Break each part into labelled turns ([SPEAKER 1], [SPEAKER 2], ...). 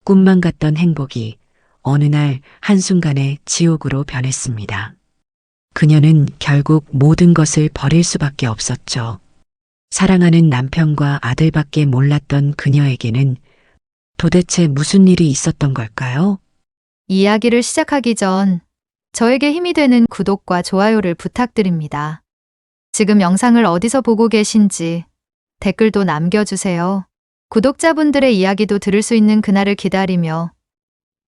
[SPEAKER 1] 꿈만 같던 행복이 어느 날 한순간에 지옥으로 변했습니다. 그녀는 결국 모든 것을 버릴 수밖에 없었죠. 사랑하는 남편과 아들밖에 몰랐던 그녀에게는 도대체 무슨 일이 있었던 걸까요?
[SPEAKER 2] 이야기를 시작하기 전 저에게 힘이 되는 구독과 좋아요를 부탁드립니다. 지금 영상을 어디서 보고 계신지 댓글도 남겨주세요. 구독자분들의 이야기도 들을 수 있는 그날을 기다리며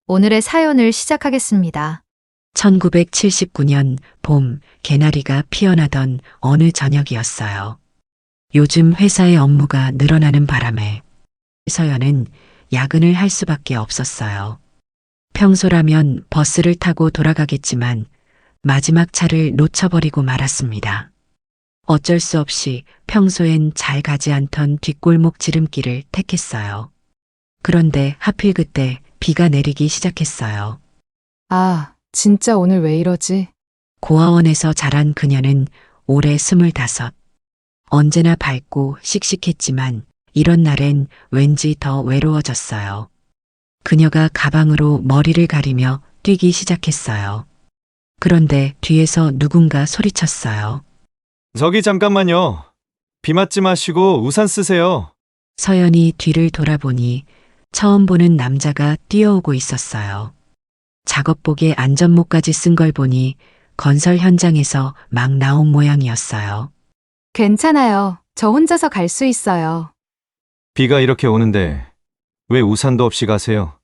[SPEAKER 2] 오늘의 사연을 시작하겠습니다.
[SPEAKER 1] 1979년 봄 개나리가 피어나던 어느 저녁이었어요. 요즘 회사의 업무가 늘어나는 바람에 서연은 야근을 할 수밖에 없었어요. 평소라면 버스를 타고 돌아가겠지만 마지막 차를 놓쳐버리고 말았습니다. 어쩔 수 없이 평소엔 잘 가지 않던 뒷골목 지름길을 택했어요. 그런데 하필 그때 비가 내리기 시작했어요.
[SPEAKER 3] 아, 진짜 오늘 왜 이러지?
[SPEAKER 1] 고아원에서 자란 그녀는 올해 25. 언제나 밝고 씩씩했지만 이런 날엔 왠지 더 외로워졌어요. 그녀가 가방으로 머리를 가리며 뛰기 시작했어요. 그런데 뒤에서 누군가 소리쳤어요.
[SPEAKER 4] 저기 잠깐만요. 비 맞지 마시고 우산 쓰세요.
[SPEAKER 1] 서연이 뒤를 돌아보니 처음 보는 남자가 뛰어오고 있었어요. 작업복에 안전모까지 쓴 걸 보니 건설 현장에서 막 나온 모양이었어요.
[SPEAKER 3] 괜찮아요. 저 혼자서 갈 수 있어요.
[SPEAKER 4] 비가 이렇게 오는데 왜 우산도 없이 가세요?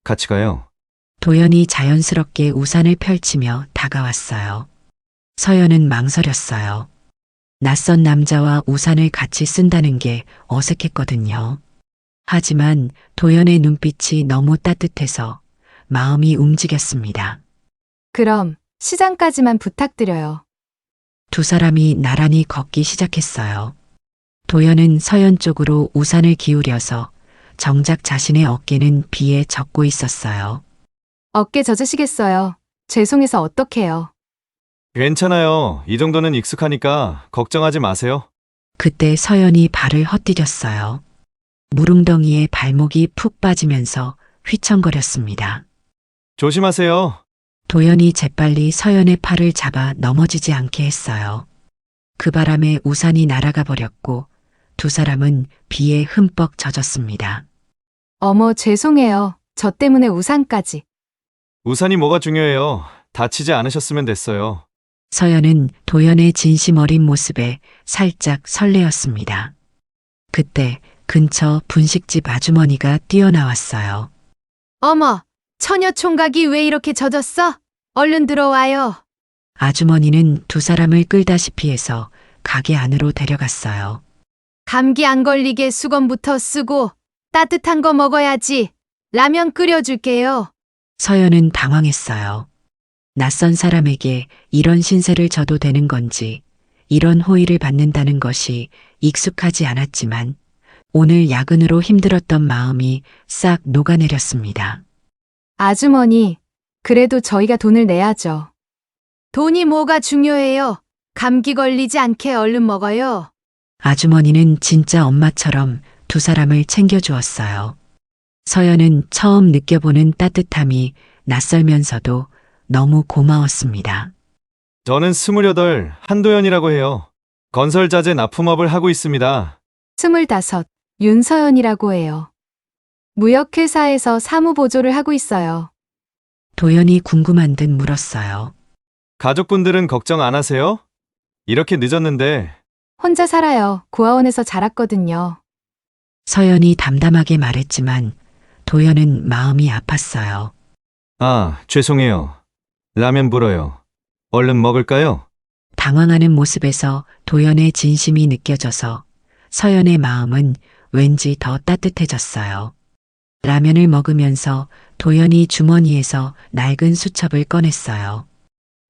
[SPEAKER 4] 같이 가요.
[SPEAKER 1] 도연이 자연스럽게 우산을 펼치며 다가왔어요. 서연은 망설였어요. 낯선 남자와 우산을 같이 쓴다는 게 어색했거든요. 하지만 도연의 눈빛이 너무 따뜻해서 마음이 움직였습니다.
[SPEAKER 3] 그럼 시장까지만 부탁드려요.
[SPEAKER 1] 두 사람이 나란히 걷기 시작했어요. 도연은 서연 쪽으로 우산을 기울여서 정작 자신의 어깨는 비에 젖고 있었어요.
[SPEAKER 3] 어깨 젖으시겠어요. 죄송해서 어떡해요.
[SPEAKER 4] 괜찮아요. 이 정도는 익숙하니까 걱정하지 마세요.
[SPEAKER 1] 그때 서연이 발을 헛디뎠어요. 무릉덩이에 발목이 푹 빠지면서 휘청거렸습니다.
[SPEAKER 4] 조심하세요.
[SPEAKER 1] 도연이 재빨리 서연의 팔을 잡아 넘어지지 않게 했어요. 그 바람에 우산이 날아가 버렸고 두 사람은 비에 흠뻑 젖었습니다.
[SPEAKER 3] 어머, 죄송해요. 저 때문에 우산까지.
[SPEAKER 4] 우산이 뭐가 중요해요. 다치지 않으셨으면 됐어요.
[SPEAKER 1] 서연은 도연의 진심 어린 모습에 살짝 설레었습니다. 그때 근처 분식집 아주머니가 뛰어나왔어요.
[SPEAKER 3] 어머, 처녀 총각이 왜 이렇게 젖었어? 얼른 들어와요.
[SPEAKER 1] 아주머니는 두 사람을 끌다시피 해서 가게 안으로 데려갔어요.
[SPEAKER 3] 감기 안 걸리게 수건부터 쓰고 따뜻한 거 먹어야지. 라면 끓여줄게요.
[SPEAKER 1] 서연은 당황했어요. 낯선 사람에게 이런 신세를 져도 되는 건지, 이런 호의를 받는다는 것이 익숙하지 않았지만 오늘 야근으로 힘들었던 마음이 싹 녹아내렸습니다.
[SPEAKER 3] 아주머니, 그래도 저희가 돈을 내야죠. 돈이 뭐가 중요해요? 감기 걸리지 않게 얼른 먹어요.
[SPEAKER 1] 아주머니는 진짜 엄마처럼 두 사람을 챙겨주었어요. 서연은 처음 느껴보는 따뜻함이 낯설면서도 너무 고마웠습니다.
[SPEAKER 4] 저는 28 한도연이라고 해요. 건설자재 납품업을 하고 있습니다.
[SPEAKER 3] 25, 윤서연이라고 해요. 무역회사에서 사무보조를 하고 있어요.
[SPEAKER 1] 도연이 궁금한 듯 물었어요.
[SPEAKER 4] 가족분들은 걱정 안 하세요? 이렇게 늦었는데
[SPEAKER 3] 혼자 살아요. 고아원에서 자랐거든요.
[SPEAKER 1] 서연이 담담하게 말했지만 도연은 마음이 아팠어요.
[SPEAKER 4] 아, 죄송해요. 라면 불어요. 얼른 먹을까요?
[SPEAKER 1] 당황하는 모습에서 도연의 진심이 느껴져서 서연의 마음은 왠지 더 따뜻해졌어요. 라면을 먹으면서 도연이 주머니에서 낡은 수첩을 꺼냈어요.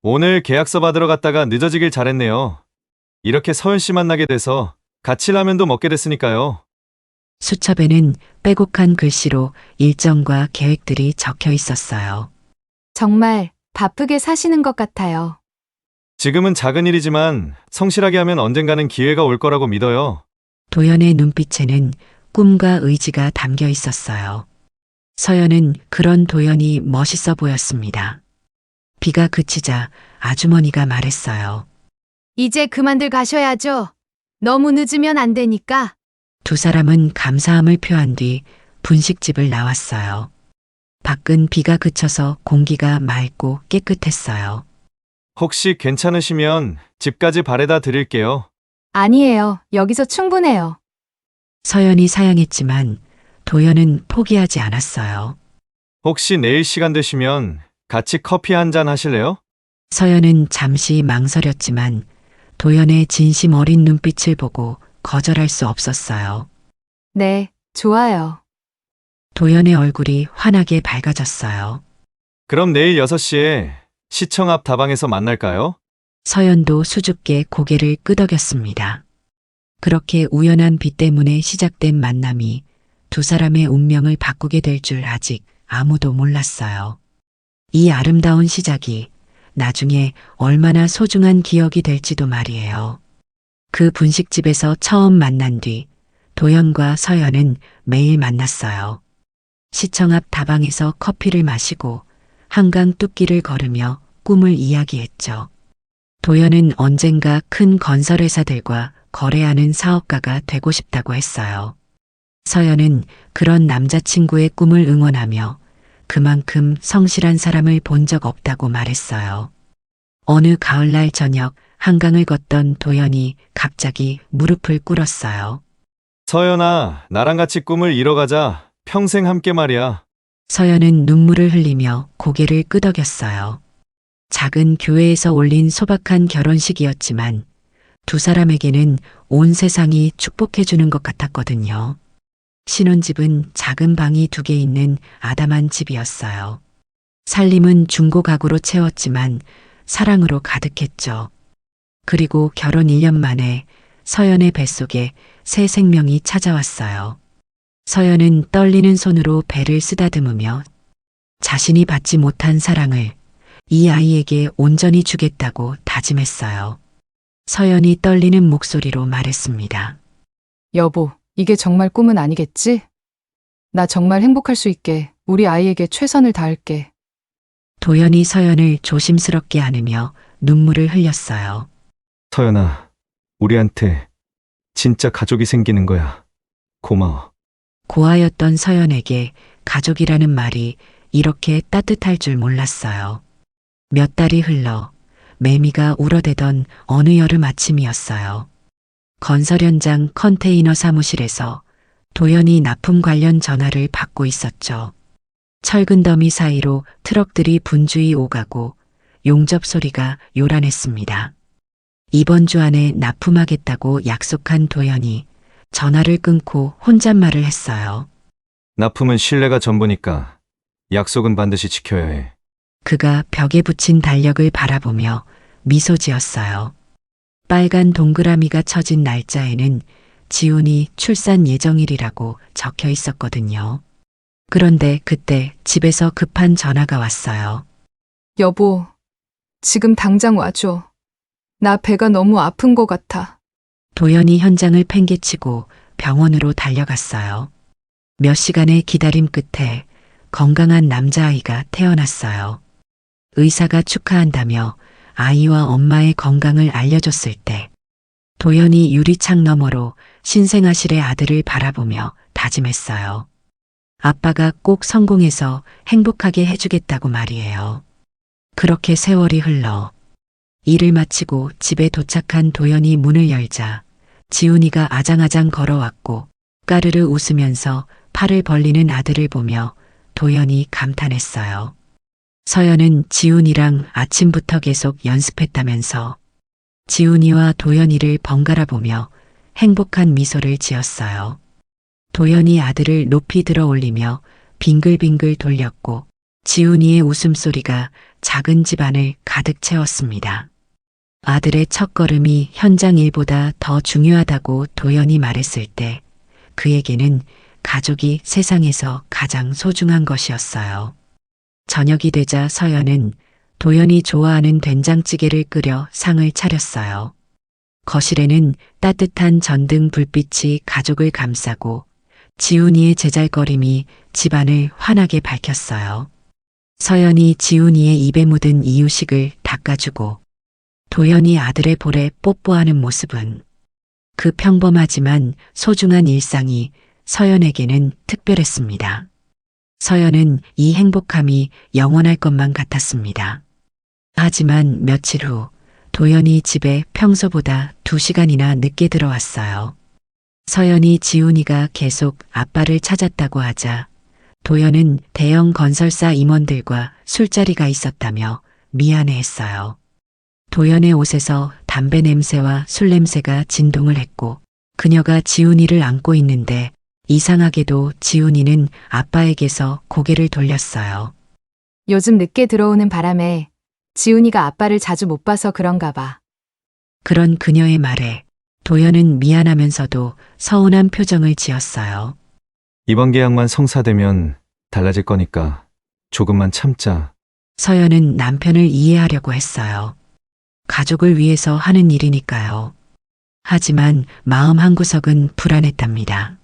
[SPEAKER 4] 오늘 계약서 받으러 갔다가 늦어지길 잘했네요. 이렇게 서연 씨 만나게 돼서 같이 라면도 먹게 됐으니까요.
[SPEAKER 1] 수첩에는 빼곡한 글씨로 일정과 계획들이 적혀 있었어요.
[SPEAKER 3] 정말 바쁘게 사시는 것 같아요.
[SPEAKER 4] 지금은 작은 일이지만 성실하게 하면 언젠가는 기회가 올 거라고 믿어요.
[SPEAKER 1] 도연의 눈빛에는 꿈과 의지가 담겨 있었어요. 서연은 그런 도연이 멋있어 보였습니다. 비가 그치자 아주머니가 말했어요.
[SPEAKER 3] 이제 그만들 가셔야죠. 너무 늦으면 안 되니까.
[SPEAKER 1] 두 사람은 감사함을 표한 뒤 분식집을 나왔어요. 밖은 비가 그쳐서 공기가 맑고 깨끗했어요.
[SPEAKER 4] 혹시 괜찮으시면 집까지 바래다 드릴게요.
[SPEAKER 3] 아니에요. 여기서 충분해요.
[SPEAKER 1] 서연이 사양했지만 도연은 포기하지 않았어요.
[SPEAKER 4] 혹시 내일 시간 되시면 같이 커피 한 잔 하실래요?
[SPEAKER 1] 서연은 잠시 망설였지만 도연의 진심 어린 눈빛을 보고 거절할 수 없었어요.
[SPEAKER 3] 네, 좋아요.
[SPEAKER 1] 도연의 얼굴이 환하게 밝아졌어요.
[SPEAKER 4] 그럼 내일 6시에 시청 앞 다방에서 만날까요?
[SPEAKER 1] 서연도 수줍게 고개를 끄덕였습니다. 그렇게 우연한 비 때문에 시작된 만남이 두 사람의 운명을 바꾸게 될 줄 아직 아무도 몰랐어요. 이 아름다운 시작이 나중에 얼마나 소중한 기억이 될지도 말이에요. 그 분식집에서 처음 만난 뒤 도연과 서연은 매일 만났어요. 시청 앞 다방에서 커피를 마시고 한강 뚝길을 걸으며 꿈을 이야기했죠. 도연은 언젠가 큰 건설회사들과 거래하는 사업가가 되고 싶다고 했어요. 서연은 그런 남자친구의 꿈을 응원하며 그만큼 성실한 사람을 본 적 없다고 말했어요. 어느 가을날 저녁 한강을 걷던 도연이 갑자기 무릎을 꿇었어요.
[SPEAKER 4] 서연아, 나랑 같이 꿈을 이뤄가자. 평생 함께 말이야.
[SPEAKER 1] 서연은 눈물을 흘리며 고개를 끄덕였어요. 작은 교회에서 올린 소박한 결혼식이었지만 두 사람에게는 온 세상이 축복해주는 것 같았거든요. 신혼집은 작은 방이 2개 있는 아담한 집이었어요. 살림은 중고 가구로 채웠지만 사랑으로 가득했죠. 그리고 결혼 1년 만에 서연의 뱃속에 새 생명이 찾아왔어요. 서연은 떨리는 손으로 배를 쓰다듬으며 자신이 받지 못한 사랑을 이 아이에게 온전히 주겠다고 다짐했어요. 서연이 떨리는 목소리로 말했습니다.
[SPEAKER 3] 여보, 이게 정말 꿈은 아니겠지? 나 정말 행복할 수 있게 우리 아이에게 최선을 다할게.
[SPEAKER 1] 도연이 서연을 조심스럽게 안으며 눈물을 흘렸어요.
[SPEAKER 4] 서연아, 우리한테 진짜 가족이 생기는 거야. 고마워.
[SPEAKER 1] 고아였던 서연에게 가족이라는 말이 이렇게 따뜻할 줄 몰랐어요. 몇 달이 흘러 매미가 울어대던 어느 여름 아침이었어요. 건설 현장 컨테이너 사무실에서 도연이 납품 관련 전화를 받고 있었죠. 철근 더미 사이로 트럭들이 분주히 오가고 용접 소리가 요란했습니다. 이번 주 안에 납품하겠다고 약속한 도연이 전화를 끊고 혼잣말을 했어요.
[SPEAKER 4] 납품은 신뢰가 전부니까 약속은 반드시 지켜야 해.
[SPEAKER 1] 그가 벽에 붙인 달력을 바라보며 미소 지었어요. 빨간 동그라미가 쳐진 날짜에는 지훈이 출산 예정일이라고 적혀 있었거든요. 그런데 그때 집에서 급한 전화가 왔어요.
[SPEAKER 3] 여보, 지금 당장 와줘. 나 배가 너무 아픈 것 같아.
[SPEAKER 1] 도연이 현장을 팽개치고 병원으로 달려갔어요. 몇 시간의 기다림 끝에 건강한 남자아이가 태어났어요. 의사가 축하한다며 아이와 엄마의 건강을 알려줬을 때 도연이 유리창 너머로 신생아실의 아들을 바라보며 다짐했어요. 아빠가 꼭 성공해서 행복하게 해주겠다고 말이에요. 그렇게 세월이 흘러 일을 마치고 집에 도착한 도연이 문을 열자 지훈이가 아장아장 걸어왔고 까르르 웃으면서 팔을 벌리는 아들을 보며 도연이 감탄했어요. 서연은 지훈이랑 아침부터 계속 연습했다면서 지훈이와 도연이를 번갈아 보며 행복한 미소를 지었어요. 도연이 아들을 높이 들어 올리며 빙글빙글 돌렸고 지훈이의 웃음소리가 작은 집안을 가득 채웠습니다. 아들의 첫걸음이 현장 일보다 더 중요하다고 도연이 말했을 때 그에게는 가족이 세상에서 가장 소중한 것이었어요. 저녁이 되자 서연은 도연이 좋아하는 된장찌개를 끓여 상을 차렸어요. 거실에는 따뜻한 전등 불빛이 가족을 감싸고 지훈이의 제잘거림이 집안을 환하게 밝혔어요. 서연이 지훈이의 입에 묻은 이유식을 닦아주고 도연이 아들의 볼에 뽀뽀하는 모습은 그 평범하지만 소중한 일상이 서연에게는 특별했습니다. 서연은 이 행복함이 영원할 것만 같았습니다. 하지만 며칠 후 도연이 집에 평소보다 2시간이나 늦게 들어왔어요. 서연이 지훈이가 계속 아빠를 찾았다고 하자 도연은 대형 건설사 임원들과 술자리가 있었다며 미안해했어요. 도연의 옷에서 담배 냄새와 술 냄새가 진동을 했고 그녀가 지훈이를 안고 있는데 이상하게도 지훈이는 아빠에게서 고개를 돌렸어요.
[SPEAKER 3] 요즘 늦게 들어오는 바람에 지훈이가 아빠를 자주 못 봐서 그런가 봐.
[SPEAKER 1] 그런 그녀의 말에 도연은 미안하면서도 서운한 표정을 지었어요.
[SPEAKER 4] 이번 계약만 성사되면 달라질 거니까 조금만 참자.
[SPEAKER 1] 서연은 남편을 이해하려고 했어요. 가족을 위해서 하는 일이니까요. 하지만 마음 한구석은 불안했답니다.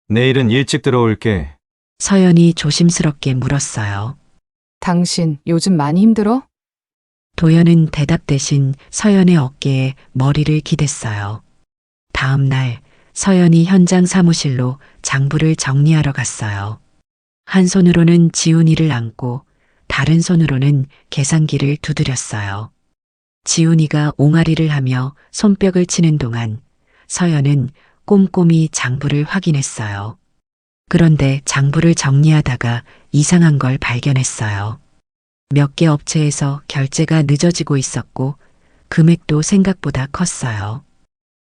[SPEAKER 4] 내일은 일찍 들어올게.
[SPEAKER 1] 서연이 조심스럽게 물었어요.
[SPEAKER 3] 당신 요즘 많이 힘들어?
[SPEAKER 1] 도연은 대답 대신 서연의 어깨에 머리를 기댔어요. 다음 날 서연이 현장 사무실로 장부를 정리하러 갔어요. 한 손으로는 지훈이를 안고 다른 손으로는 계산기를 두드렸어요. 지훈이가 옹알이를 하며 손뼉을 치는 동안 서연은 꼼꼼히 장부를 확인했어요. 그런데 장부를 정리하다가 이상한 걸 발견했어요. 몇 개 업체에서 결제가 늦어지고 있었고 금액도 생각보다 컸어요.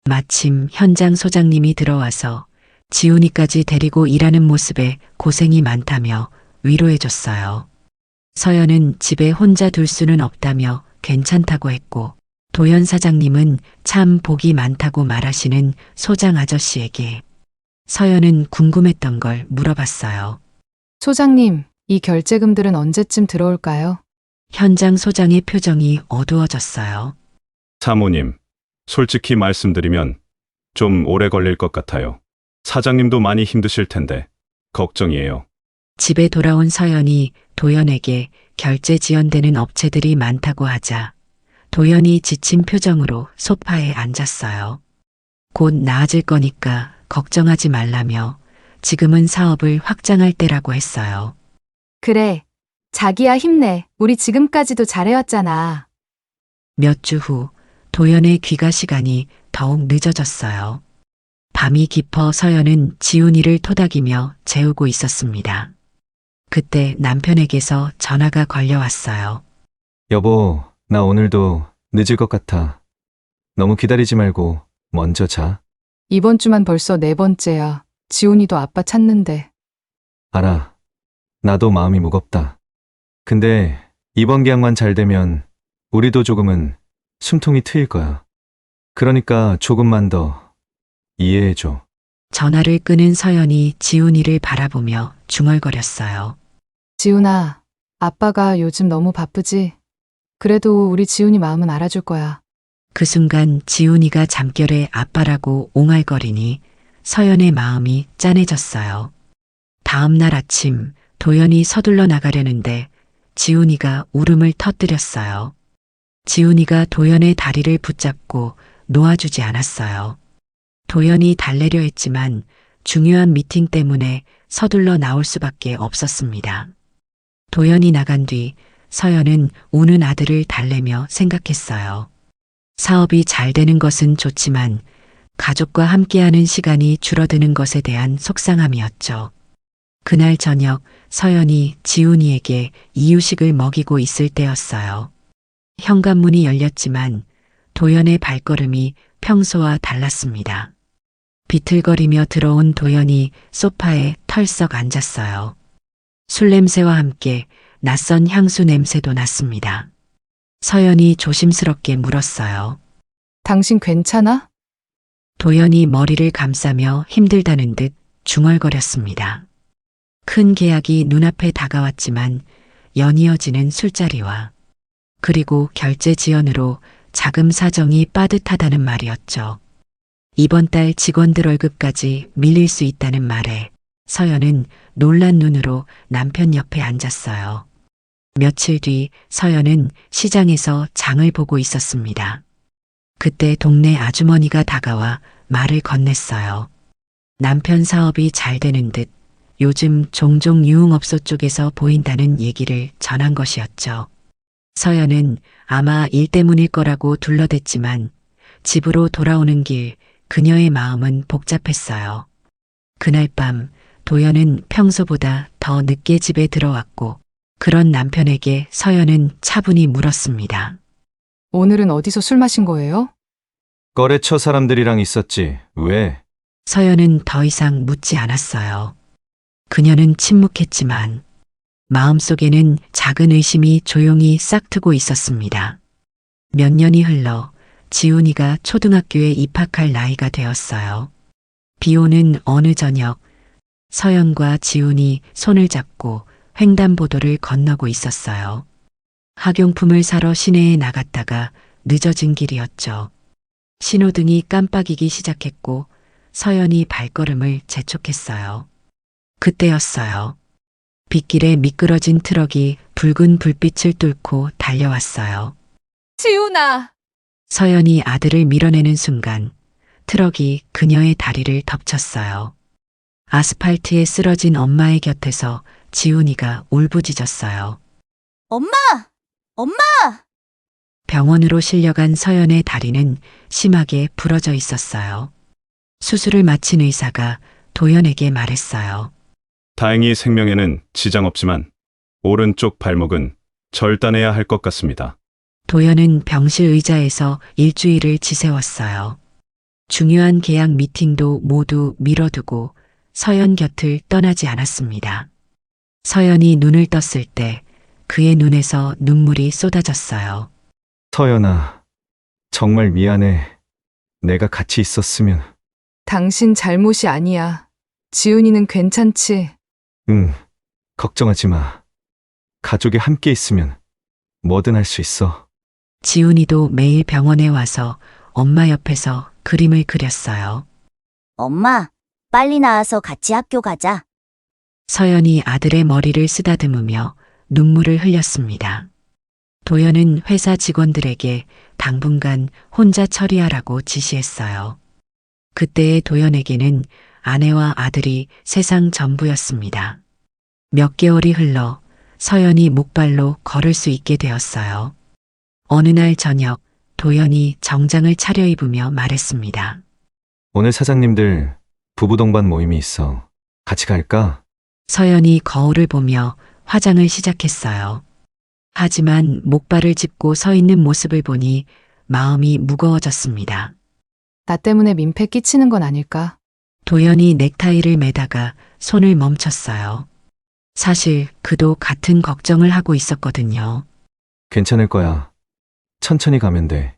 [SPEAKER 1] 마침 현장 소장님이 들어와서 지훈이까지 데리고 일하는 모습에 고생이 많다며 위로해줬어요. 서연은 집에 혼자 둘 수는 없다며 괜찮다고 했고 도연 사장님은 참 복이 많다고 말하시는 소장 아저씨에게 서연은 궁금했던 걸 물어봤어요.
[SPEAKER 3] 소장님, 이 결제금들은 언제쯤 들어올까요?
[SPEAKER 1] 현장 소장의 표정이 어두워졌어요.
[SPEAKER 5] 사모님, 솔직히 말씀드리면 좀 오래 걸릴 것 같아요. 사장님도 많이 힘드실 텐데 걱정이에요.
[SPEAKER 1] 집에 돌아온 서연이 도연에게 결제 지연되는 업체들이 많다고 하자 도연이 지친 표정으로 소파에 앉았어요. 곧 나아질 거니까 걱정하지 말라며 지금은 사업을 확장할 때라고 했어요.
[SPEAKER 3] 그래. 자기야 힘내. 우리 지금까지도 잘해왔잖아.
[SPEAKER 1] 몇 주 후 도연의 귀가 시간이 더욱 늦어졌어요. 밤이 깊어 서연은 지훈이를 토닥이며 재우고 있었습니다. 그때 남편에게서 전화가 걸려왔어요.
[SPEAKER 4] 여보, 나 오늘도 늦을 것 같아. 너무 기다리지 말고 먼저 자.
[SPEAKER 3] 이번 주만 벌써 4번째야. 지훈이도 아빠 찾는데.
[SPEAKER 4] 알아. 나도 마음이 무겁다. 근데 이번 계약만 잘 되면 우리도 조금은 숨통이 트일 거야. 그러니까 조금만 더 이해해줘.
[SPEAKER 1] 전화를 끊은 서연이 지훈이를 바라보며 중얼거렸어요.
[SPEAKER 3] 지훈아, 아빠가 요즘 너무 바쁘지? 그래도 우리 지훈이 마음은 알아줄 거야.
[SPEAKER 1] 그 순간 지훈이가 잠결에 아빠라고 옹알거리니 서연의 마음이 짠해졌어요. 다음 날 아침 도연이 서둘러 나가려는데 지훈이가 울음을 터뜨렸어요. 지훈이가 도연의 다리를 붙잡고 놓아주지 않았어요. 도연이 달래려 했지만 중요한 미팅 때문에 서둘러 나올 수밖에 없었습니다. 도연이 나간 뒤 서연은 우는 아들을 달래며 생각했어요. 사업이 잘 되는 것은 좋지만 가족과 함께하는 시간이 줄어드는 것에 대한 속상함이었죠. 그날 저녁 서연이 지훈이에게 이유식을 먹이고 있을 때였어요. 현관문이 열렸지만 도연의 발걸음이 평소와 달랐습니다. 비틀거리며 들어온 도연이 소파에 털썩 앉았어요. 술 냄새와 함께 낯선 향수 냄새도 났습니다. 서연이 조심스럽게 물었어요.
[SPEAKER 3] 당신 괜찮아?
[SPEAKER 1] 도연이 머리를 감싸며 힘들다는 듯 중얼거렸습니다. 큰 계약이 눈앞에 다가왔지만 연이어지는 술자리와 그리고 결제 지연으로 자금 사정이 빠듯하다는 말이었죠. 이번 달 직원들 월급까지 밀릴 수 있다는 말에 서연은 놀란 눈으로 남편 옆에 앉았어요. 며칠 뒤 서연은 시장에서 장을 보고 있었습니다. 그때 동네 아주머니가 다가와 말을 건넸어요. 남편 사업이 잘 되는 듯 요즘 종종 유흥업소 쪽에서 보인다는 얘기를 전한 것이었죠. 서연은 아마 일 때문일 거라고 둘러댔지만 집으로 돌아오는 길 그녀의 마음은 복잡했어요. 그날 밤 도연은 평소보다 더 늦게 집에 들어왔고 그런 남편에게 서연은 차분히 물었습니다.
[SPEAKER 3] 오늘은 어디서 술 마신 거예요?
[SPEAKER 4] 거래처 사람들이랑 있었지. 왜?
[SPEAKER 1] 서연은 더 이상 묻지 않았어요. 그녀는 침묵했지만 마음속에는 작은 의심이 조용히 싹트고 있었습니다. 몇 년이 흘러 지훈이가 초등학교에 입학할 나이가 되었어요. 비 오는 어느 저녁 서연과 지훈이 손을 잡고 횡단보도를 건너고 있었어요. 학용품을 사러 시내에 나갔다가 늦어진 길이었죠. 신호등이 깜빡이기 시작했고 서연이 발걸음을 재촉했어요. 그때였어요. 빗길에 미끄러진 트럭이 붉은 불빛을 뚫고 달려왔어요.
[SPEAKER 3] 지훈아!
[SPEAKER 1] 서연이 아들을 밀어내는 순간 트럭이 그녀의 다리를 덮쳤어요. 아스팔트에 쓰러진 엄마의 곁에서 지훈이가 울부짖었어요.
[SPEAKER 6] 엄마! 엄마!
[SPEAKER 1] 병원으로 실려간 서연의 다리는 심하게 부러져 있었어요. 수술을 마친 의사가 도연에게 말했어요.
[SPEAKER 5] 다행히 생명에는 지장 없지만 오른쪽 발목은 절단해야 할 것 같습니다.
[SPEAKER 1] 도연은 병실 의자에서 일주일을 지새웠어요. 중요한 계약 미팅도 모두 미뤄두고 서연 곁을 떠나지 않았습니다. 서연이 눈을 떴을 때 그의 눈에서 눈물이 쏟아졌어요.
[SPEAKER 4] 서연아, 정말 미안해. 내가 같이 있었으면.
[SPEAKER 3] 당신 잘못이 아니야. 지훈이는 괜찮지?
[SPEAKER 4] 응, 걱정하지 마. 가족이 함께 있으면 뭐든 할 수 있어.
[SPEAKER 1] 지훈이도 매일 병원에 와서 엄마 옆에서 그림을 그렸어요.
[SPEAKER 6] 엄마, 빨리 나와서 같이 학교 가자.
[SPEAKER 1] 서연이 아들의 머리를 쓰다듬으며 눈물을 흘렸습니다. 도연은 회사 직원들에게 당분간 혼자 처리하라고 지시했어요. 그때의 도연에게는 아내와 아들이 세상 전부였습니다. 몇 개월이 흘러 서연이 목발로 걸을 수 있게 되었어요. 어느 날 저녁 도연이 정장을 차려입으며 말했습니다.
[SPEAKER 4] 오늘 사장님들 부부 동반 모임이 있어. 같이 갈까?
[SPEAKER 1] 서연이 거울을 보며 화장을 시작했어요. 하지만 목발을 짚고 서 있는 모습을 보니 마음이 무거워졌습니다.
[SPEAKER 3] 나 때문에 민폐 끼치는 건 아닐까?
[SPEAKER 1] 도연이 넥타이를 매다가 손을 멈췄어요. 사실 그도 같은 걱정을 하고 있었거든요.
[SPEAKER 4] 괜찮을 거야. 천천히 가면 돼.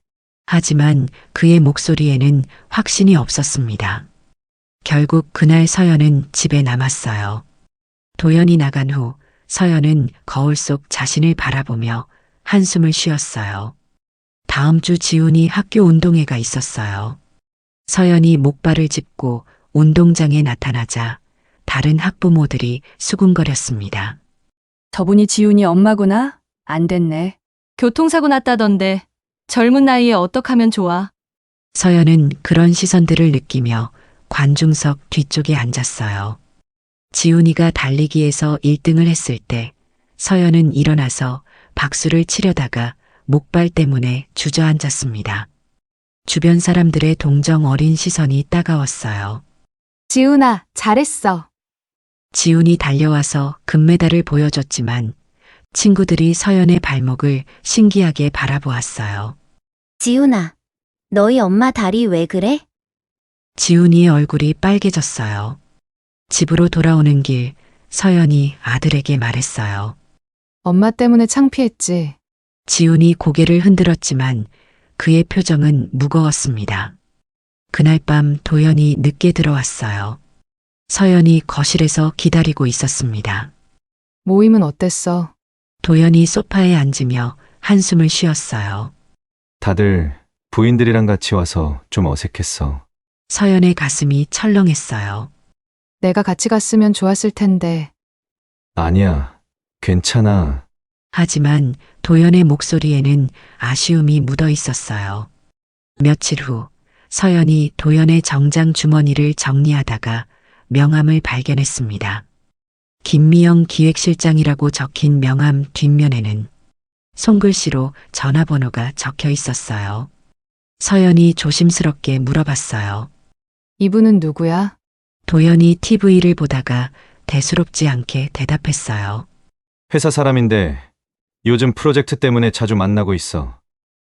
[SPEAKER 1] 하지만 그의 목소리에는 확신이 없었습니다. 결국 그날 서연은 집에 남았어요. 도연이 나간 후 서연은 거울 속 자신을 바라보며 한숨을 쉬었어요. 다음 주 지훈이 학교 운동회가 있었어요. 서연이 목발을 짚고 운동장에 나타나자 다른 학부모들이 수군거렸습니다.
[SPEAKER 7] 저분이 지훈이 엄마구나? 안 됐네. 교통사고 났다던데 젊은 나이에 어떡하면 좋아?
[SPEAKER 1] 서연은 그런 시선들을 느끼며 관중석 뒤쪽에 앉았어요. 지훈이가 달리기에서 1등을 했을 때 서연은 일어나서 박수를 치려다가 목발 때문에 주저앉았습니다. 주변 사람들의 동정 어린 시선이 따가웠어요.
[SPEAKER 3] 지훈아, 잘했어.
[SPEAKER 1] 지훈이 달려와서 금메달을 보여줬지만 친구들이 서연의 발목을 신기하게 바라보았어요.
[SPEAKER 6] 지훈아, 너희 엄마 다리 왜 그래?
[SPEAKER 1] 지훈이의 얼굴이 빨개졌어요. 집으로 돌아오는 길 서연이 아들에게 말했어요.
[SPEAKER 3] 엄마 때문에 창피했지.
[SPEAKER 1] 지훈이 고개를 흔들었지만 그의 표정은 무거웠습니다. 그날 밤 도연이 늦게 들어왔어요. 서연이 거실에서 기다리고 있었습니다.
[SPEAKER 3] 모임은 어땠어?
[SPEAKER 1] 도연이 소파에 앉으며 한숨을 쉬었어요.
[SPEAKER 4] 다들 부인들이랑 같이 와서 좀 어색했어.
[SPEAKER 1] 서연의 가슴이 철렁했어요.
[SPEAKER 3] 내가 같이 갔으면 좋았을 텐데.
[SPEAKER 4] 아니야. 괜찮아.
[SPEAKER 1] 하지만 도연의 목소리에는 아쉬움이 묻어 있었어요. 며칠 후 서연이 도연의 정장 주머니를 정리하다가 명함을 발견했습니다. 김미영 기획실장이라고 적힌 명함 뒷면에는 손글씨로 전화번호가 적혀 있었어요. 서연이 조심스럽게 물어봤어요.
[SPEAKER 3] 이분은 누구야?
[SPEAKER 1] 도연이 TV를 보다가 대수롭지 않게 대답했어요.
[SPEAKER 4] 회사 사람인데 요즘 프로젝트 때문에 자주 만나고 있어.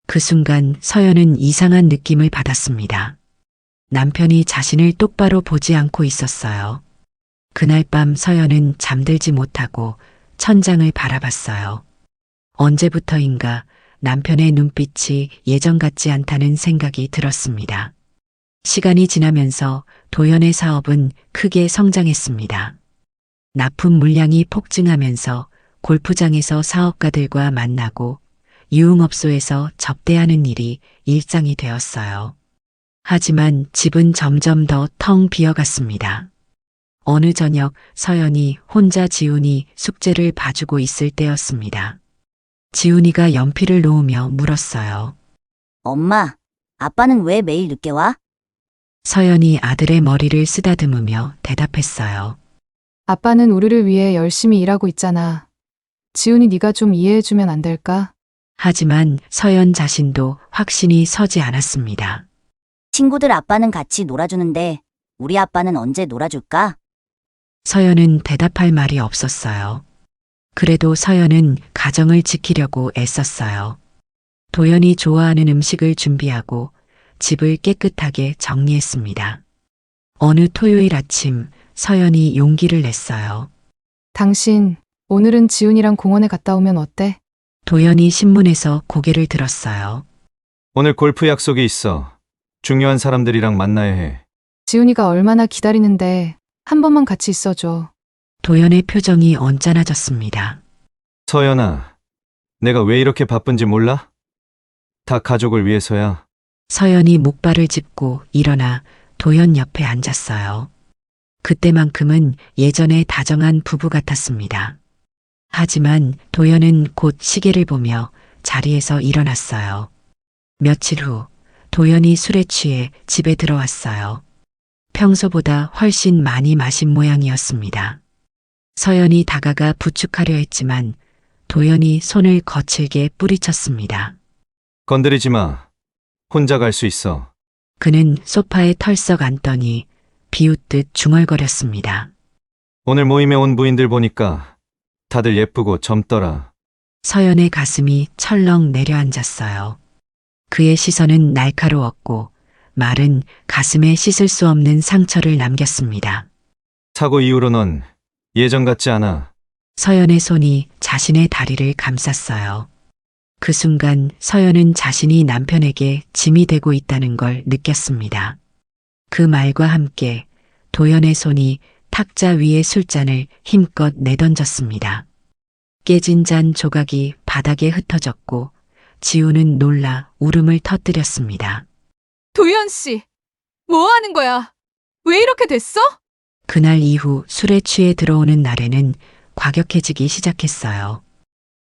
[SPEAKER 1] 그 순간 서연은 이상한 느낌을 받았습니다. 남편이 자신을 똑바로 보지 않고 있었어요. 그날 밤 서연은 잠들지 못하고 천장을 바라봤어요. 언제부터인가 남편의 눈빛이 예전 같지 않다는 생각이 들었습니다. 시간이 지나면서 도연의 사업은 크게 성장했습니다. 납품 물량이 폭증하면서 골프장에서 사업가들과 만나고 유흥업소에서 접대하는 일이 일상이 되었어요. 하지만 집은 점점 더 텅 비어갔습니다. 어느 저녁 서연이 혼자 지훈이 숙제를 봐주고 있을 때였습니다. 지훈이가 연필을 놓으며 물었어요.
[SPEAKER 6] 엄마, 아빠는 왜 매일 늦게 와?
[SPEAKER 1] 서연이 아들의 머리를 쓰다듬으며 대답했어요.
[SPEAKER 3] 아빠는 우리를 위해 열심히 일하고 있잖아. 지훈이 네가 좀 이해해주면 안 될까?
[SPEAKER 1] 하지만 서연 자신도 확신이 서지 않았습니다.
[SPEAKER 6] 친구들 아빠는 같이 놀아주는데 우리 아빠는 언제 놀아줄까?
[SPEAKER 1] 서연은 대답할 말이 없었어요. 그래도 서연은 가정을 지키려고 애썼어요. 도연이 좋아하는 음식을 준비하고 집을 깨끗하게 정리했습니다. 어느 토요일 아침 서연이 용기를 냈어요.
[SPEAKER 3] 당신, 오늘은 지훈이랑 공원에 갔다 오면 어때?
[SPEAKER 1] 도연이 신문에서 고개를 들었어요.
[SPEAKER 4] 오늘 골프 약속이 있어. 중요한 사람들이랑 만나야 해.
[SPEAKER 3] 지훈이가 얼마나 기다리는데 한 번만 같이 있어줘.
[SPEAKER 1] 도연의 표정이 언짢아졌습니다.
[SPEAKER 4] 서연아, 내가 왜 이렇게 바쁜지 몰라? 다 가족을 위해서야.
[SPEAKER 1] 서연이 목발을 짚고 일어나 도연 옆에 앉았어요. 그때만큼은 예전에 다정한 부부 같았습니다. 하지만 도연은 곧 시계를 보며 자리에서 일어났어요. 며칠 후 도연이 술에 취해 집에 들어왔어요. 평소보다 훨씬 많이 마신 모양이었습니다. 서연이 다가가 부축하려 했지만 도연이 손을 거칠게 뿌리쳤습니다.
[SPEAKER 4] 건드리지 마. 혼자 갈 수 있어.
[SPEAKER 1] 그는 소파에 털썩 앉더니 비웃듯 중얼거렸습니다.
[SPEAKER 4] 오늘 모임에 온 부인들 보니까 다들 예쁘고 젊더라.
[SPEAKER 1] 서연의 가슴이 철렁 내려앉았어요. 그의 시선은 날카로웠고 말은 가슴에 씻을 수 없는 상처를 남겼습니다.
[SPEAKER 4] 사고 이후로 넌 예전 같지 않아.
[SPEAKER 1] 서연의 손이 자신의 다리를 감쌌어요. 그 순간 서연은 자신이 남편에게 짐이 되고 있다는 걸 느꼈습니다. 그 말과 함께 도연의 손이 탁자 위의 술잔을 힘껏 내던졌습니다. 깨진 잔 조각이 바닥에 흩어졌고 지우는 놀라 울음을 터뜨렸습니다.
[SPEAKER 3] 도연 씨, 뭐 하는 거야? 왜 이렇게 됐어?
[SPEAKER 1] 그날 이후 술에 취해 들어오는 날에는 과격해지기 시작했어요.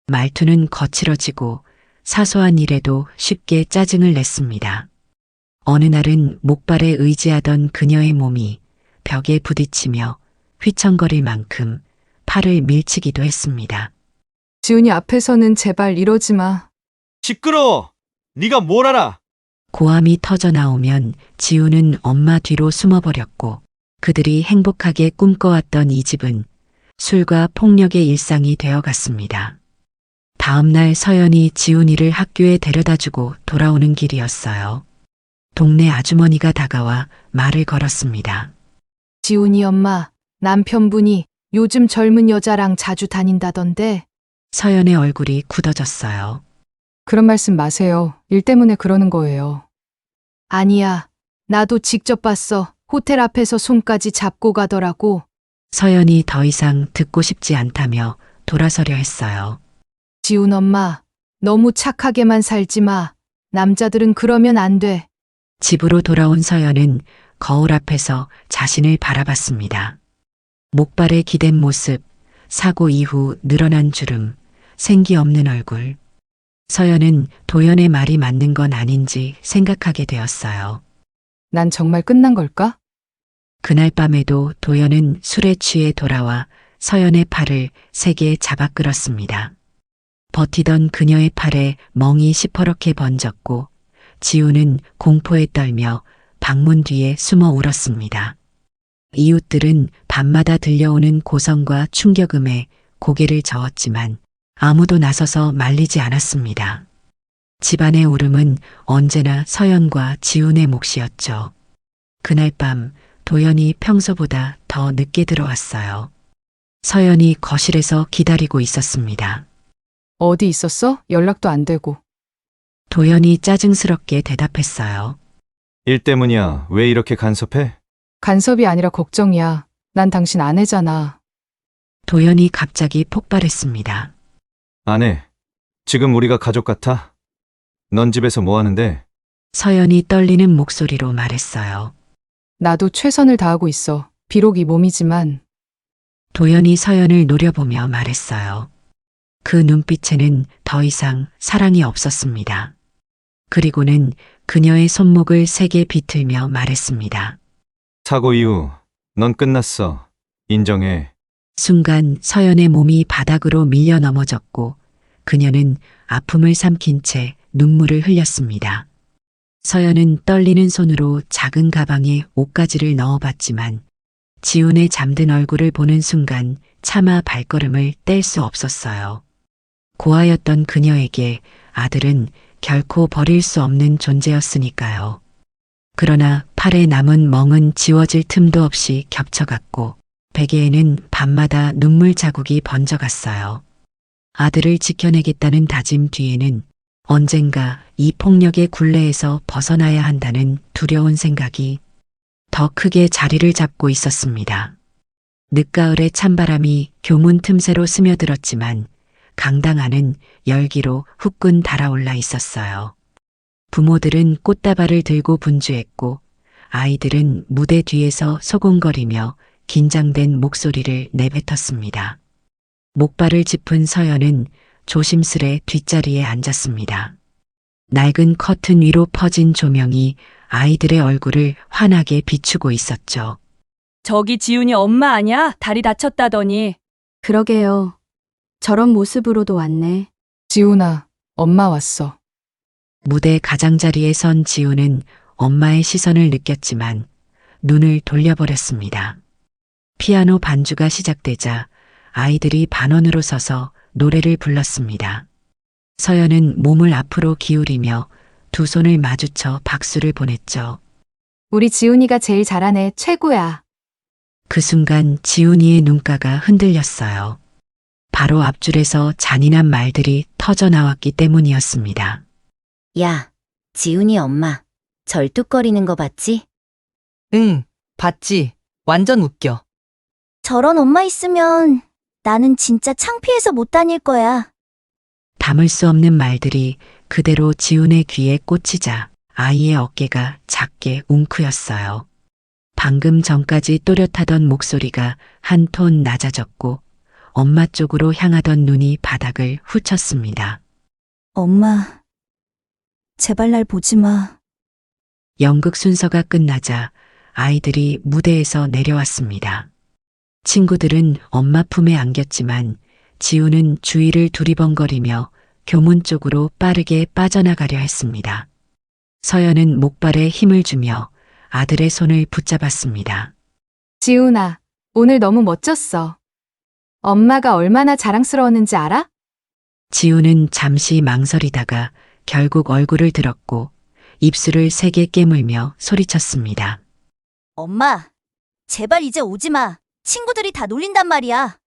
[SPEAKER 1] 말투는 거칠어지고 사소한 일에도 쉽게 짜증을 냈습니다. 어느 날은 목발에 의지하던 그녀의 몸이 벽에 부딪히며 휘청거릴 만큼 팔을 밀치기도 했습니다.
[SPEAKER 3] 지훈이 앞에서는 제발 이러지 마.
[SPEAKER 4] 시끄러워! 네가 뭘 알아!
[SPEAKER 1] 고함이 터져 나오면 지우는 엄마 뒤로 숨어버렸고 그들이 행복하게 꿈꿔왔던 이 집은 술과 폭력의 일상이 되어갔습니다. 다음 날 서연이 지훈이를 학교에 데려다주고 돌아오는 길이었어요. 동네 아주머니가 다가와 말을 걸었습니다.
[SPEAKER 3] 지훈이 엄마, 남편분이 요즘 젊은 여자랑 자주 다닌다던데.
[SPEAKER 1] 서연의 얼굴이 굳어졌어요.
[SPEAKER 3] 그런 말씀 마세요. 일 때문에 그러는 거예요. 아니야. 나도 직접 봤어. 호텔 앞에서 손까지 잡고 가더라고.
[SPEAKER 1] 서연이 더 이상 듣고 싶지 않다며 돌아서려 했어요.
[SPEAKER 3] 지훈 엄마, 너무 착하게만 살지 마. 남자들은 그러면 안 돼.
[SPEAKER 1] 집으로 돌아온 서연은 거울 앞에서 자신을 바라봤습니다. 목발에 기댄 모습, 사고 이후 늘어난 주름, 생기 없는 얼굴. 서연은 도연의 말이 맞는 건 아닌지 생각하게 되었어요.
[SPEAKER 3] 난 정말 끝난 걸까?
[SPEAKER 1] 그날 밤에도 도연은 술에 취해 돌아와 서연의 팔을 세게 잡아 끌었습니다. 버티던 그녀의 팔에 멍이 시퍼렇게 번졌고 지우는 공포에 떨며 방문 뒤에 숨어 울었습니다. 이웃들은 밤마다 들려오는 고성과 충격음에 고개를 저었지만 아무도 나서서 말리지 않았습니다. 집안의 울음은 언제나 서연과 지훈의 몫이었죠. 그날 밤 도연이 평소보다 더 늦게 들어왔어요. 서연이 거실에서 기다리고 있었습니다.
[SPEAKER 3] 어디 있었어? 연락도 안 되고.
[SPEAKER 1] 도연이 짜증스럽게 대답했어요.
[SPEAKER 4] 일 때문이야. 왜 이렇게 간섭해?
[SPEAKER 3] 간섭이 아니라 걱정이야. 난 당신 아내잖아.
[SPEAKER 1] 도연이 갑자기 폭발했습니다.
[SPEAKER 4] 아내, 지금 우리가 가족 같아? 넌 집에서 뭐 하는데?
[SPEAKER 1] 서연이 떨리는 목소리로 말했어요.
[SPEAKER 3] 나도 최선을 다하고 있어. 비록 이 몸이지만.
[SPEAKER 1] 도연이 서연을 노려보며 말했어요. 그 눈빛에는 더 이상 사랑이 없었습니다. 그리고는 그녀의 손목을 세게 비틀며 말했습니다.
[SPEAKER 4] 사고 이후 넌 끝났어. 인정해.
[SPEAKER 1] 순간 서연의 몸이 바닥으로 밀려 넘어졌고 그녀는 아픔을 삼킨 채 눈물을 흘렸습니다. 서연은 떨리는 손으로 작은 가방에 옷가지를 넣어봤지만 지훈의 잠든 얼굴을 보는 순간 차마 발걸음을 뗄 수 없었어요. 고아였던 그녀에게 아들은 결코 버릴 수 없는 존재였으니까요. 그러나 팔에 남은 멍은 지워질 틈도 없이 겹쳐갔고 베개에는 밤마다 눈물 자국이 번져갔어요. 아들을 지켜내겠다는 다짐 뒤에는 언젠가 이 폭력의 굴레에서 벗어나야 한다는 두려운 생각이 더 크게 자리를 잡고 있었습니다. 늦가을의 찬바람이 교문 틈새로 스며들었지만 강당 안은 열기로 후끈 달아올라 있었어요. 부모들은 꽃다발을 들고 분주했고 아이들은 무대 뒤에서 소곤거리며 긴장된 목소리를 내뱉었습니다. 목발을 짚은 서연은 조심스레 뒷자리에 앉았습니다. 낡은 커튼 위로 퍼진 조명이 아이들의 얼굴을 환하게 비추고 있었죠.
[SPEAKER 7] 저기 지훈이 엄마 아냐? 다리 다쳤다더니.
[SPEAKER 8] 그러게요. 저런 모습으로도 왔네.
[SPEAKER 3] 지훈아, 엄마 왔어.
[SPEAKER 1] 무대 가장자리에 선 지우는 엄마의 시선을 느꼈지만 눈을 돌려버렸습니다. 피아노 반주가 시작되자 아이들이 반원으로 서서 노래를 불렀습니다. 서연은 몸을 앞으로 기울이며 두 손을 마주쳐 박수를 보냈죠.
[SPEAKER 3] 우리 지훈이가 제일 잘하네. 최고야.
[SPEAKER 1] 그 순간 지훈이의 눈가가 흔들렸어요. 바로 앞줄에서 잔인한 말들이 터져 나왔기 때문이었습니다.
[SPEAKER 6] 야, 지훈이 엄마. 절뚝거리는 거 봤지?
[SPEAKER 9] 응, 봤지. 완전 웃겨.
[SPEAKER 6] 저런 엄마 있으면 나는 진짜 창피해서 못 다닐 거야.
[SPEAKER 1] 담을 수 없는 말들이 그대로 지훈의 귀에 꽂히자 아이의 어깨가 작게 웅크렸어요. 방금 전까지 또렷하던 목소리가 한 톤 낮아졌고 엄마 쪽으로 향하던 눈이 바닥을 훑쳤습니다.
[SPEAKER 6] 엄마, 제발 날 보지 마.
[SPEAKER 1] 연극 순서가 끝나자 아이들이 무대에서 내려왔습니다. 친구들은 엄마 품에 안겼지만 지우는 주위를 두리번거리며 교문 쪽으로 빠르게 빠져나가려 했습니다. 서연은 목발에 힘을 주며 아들의 손을 붙잡았습니다.
[SPEAKER 3] 지훈아, 오늘 너무 멋졌어. 엄마가 얼마나 자랑스러웠는지 알아?
[SPEAKER 1] 지우는 잠시 망설이다가 결국 얼굴을 들었고 입술을 세게 깨물며 소리쳤습니다.
[SPEAKER 6] 엄마, 제발 이제 오지 마. 친구들이 다 놀린단 말이야.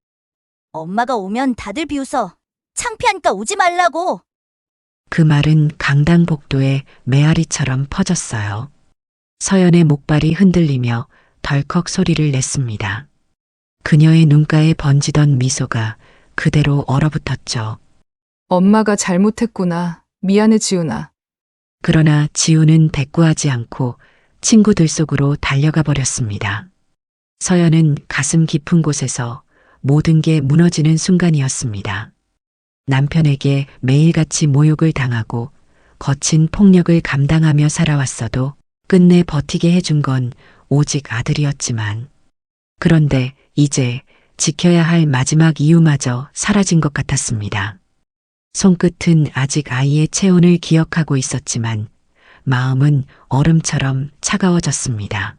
[SPEAKER 6] 엄마가 오면 다들 비웃어. 창피하니까 오지 말라고.
[SPEAKER 1] 그 말은 강당 복도에 메아리처럼 퍼졌어요. 서연의 목발이 흔들리며 덜컥 소리를 냈습니다. 그녀의 눈가에 번지던 미소가 그대로 얼어붙었죠.
[SPEAKER 3] 엄마가 잘못했구나. 미안해, 지훈아.
[SPEAKER 1] 그러나 지우는 대꾸하지 않고 친구들 속으로 달려가 버렸습니다. 서연은 가슴 깊은 곳에서 모든 게 무너지는 순간이었습니다. 남편에게 매일같이 모욕을 당하고 거친 폭력을 감당하며 살아왔어도 끝내 버티게 해준 건 오직 아들이었지만, 그런데 이제 지켜야 할 마지막 이유마저 사라진 것 같았습니다. 손끝은 아직 아이의 체온을 기억하고 있었지만 마음은 얼음처럼 차가워졌습니다.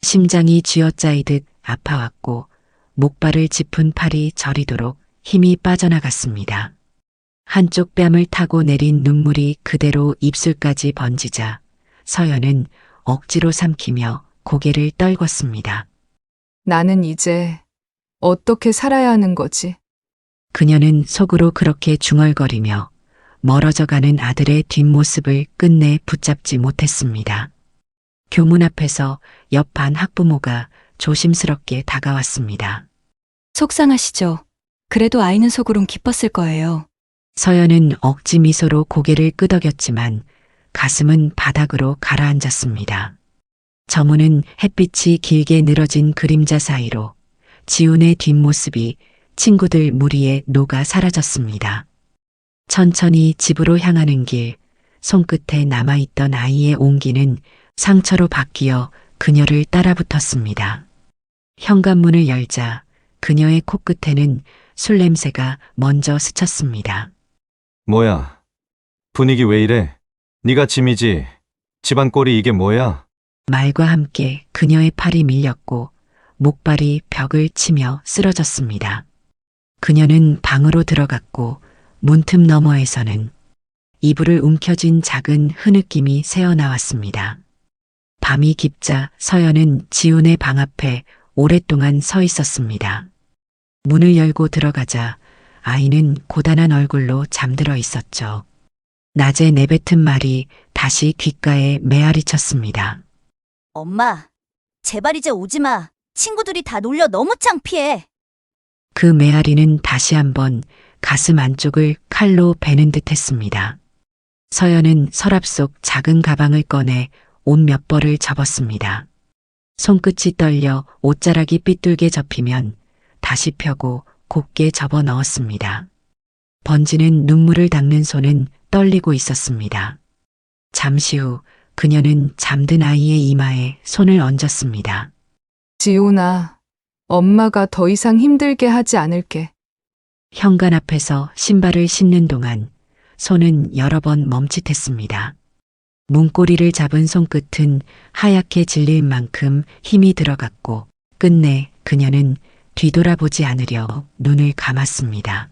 [SPEAKER 1] 심장이 쥐어짜이듯 아파왔고 목발을 짚은 팔이 저리도록 힘이 빠져나갔습니다. 한쪽 뺨을 타고 내린 눈물이 그대로 입술까지 번지자 서연은 억지로 삼키며 고개를 떨궜습니다.
[SPEAKER 3] 나는 이제 어떻게 살아야 하는 거지?
[SPEAKER 1] 그녀는 속으로 그렇게 중얼거리며 멀어져가는 아들의 뒷모습을 끝내 붙잡지 못했습니다. 교문 앞에서 옆 반 학부모가 조심스럽게 다가왔습니다.
[SPEAKER 7] 속상하시죠? 그래도 아이는 속으론 기뻤을 거예요.
[SPEAKER 1] 서연은 억지 미소로 고개를 끄덕였지만 가슴은 바닥으로 가라앉았습니다. 저문은 햇빛이 길게 늘어진 그림자 사이로 지훈의 뒷모습이 친구들 무리에 녹아 사라졌습니다. 천천히 집으로 향하는 길, 손끝에 남아있던 아이의 온기는 상처로 바뀌어 그녀를 따라붙었습니다. 현관문을 열자 그녀의 코끝에는 술 냄새가 먼저 스쳤습니다.
[SPEAKER 4] 뭐야? 분위기 왜 이래? 네가 짐이지. 집안 꼴이 이게 뭐야?
[SPEAKER 1] 말과 함께 그녀의 팔이 밀렸고 목발이 벽을 치며 쓰러졌습니다. 그녀는 방으로 들어갔고 문틈 너머에서는 이불을 움켜쥔 작은 흐느낌이 새어나왔습니다. 밤이 깊자 서연은 지훈의 방 앞에 오랫동안 서 있었습니다. 문을 열고 들어가자 아이는 고단한 얼굴로 잠들어 있었죠. 낮에 내뱉은 말이 다시 귓가에 메아리 쳤습니다.
[SPEAKER 6] 엄마, 제발 이제 오지 마. 친구들이 다 놀려 너무 창피해.
[SPEAKER 1] 그 메아리는 다시 한번 가슴 안쪽을 칼로 베는 듯 했습니다. 서연은 서랍 속 작은 가방을 꺼내 옷 몇 벌을 접었습니다. 손끝이 떨려 옷자락이 삐뚤게 접히면 다시 펴고 곱게 접어 넣었습니다. 번지는 눈물을 닦는 손은 떨리고 있었습니다. 잠시 후 그녀는 잠든 아이의 이마에 손을 얹었습니다.
[SPEAKER 3] 지훈아, 엄마가 더 이상 힘들게 하지 않을게.
[SPEAKER 1] 현관 앞에서 신발을 신는 동안 손은 여러 번 멈칫했습니다. 문고리를 잡은 손끝은 하얗게 질릴 만큼 힘이 들어갔고 끝내 그녀는 뒤돌아보지 않으려 눈을 감았습니다.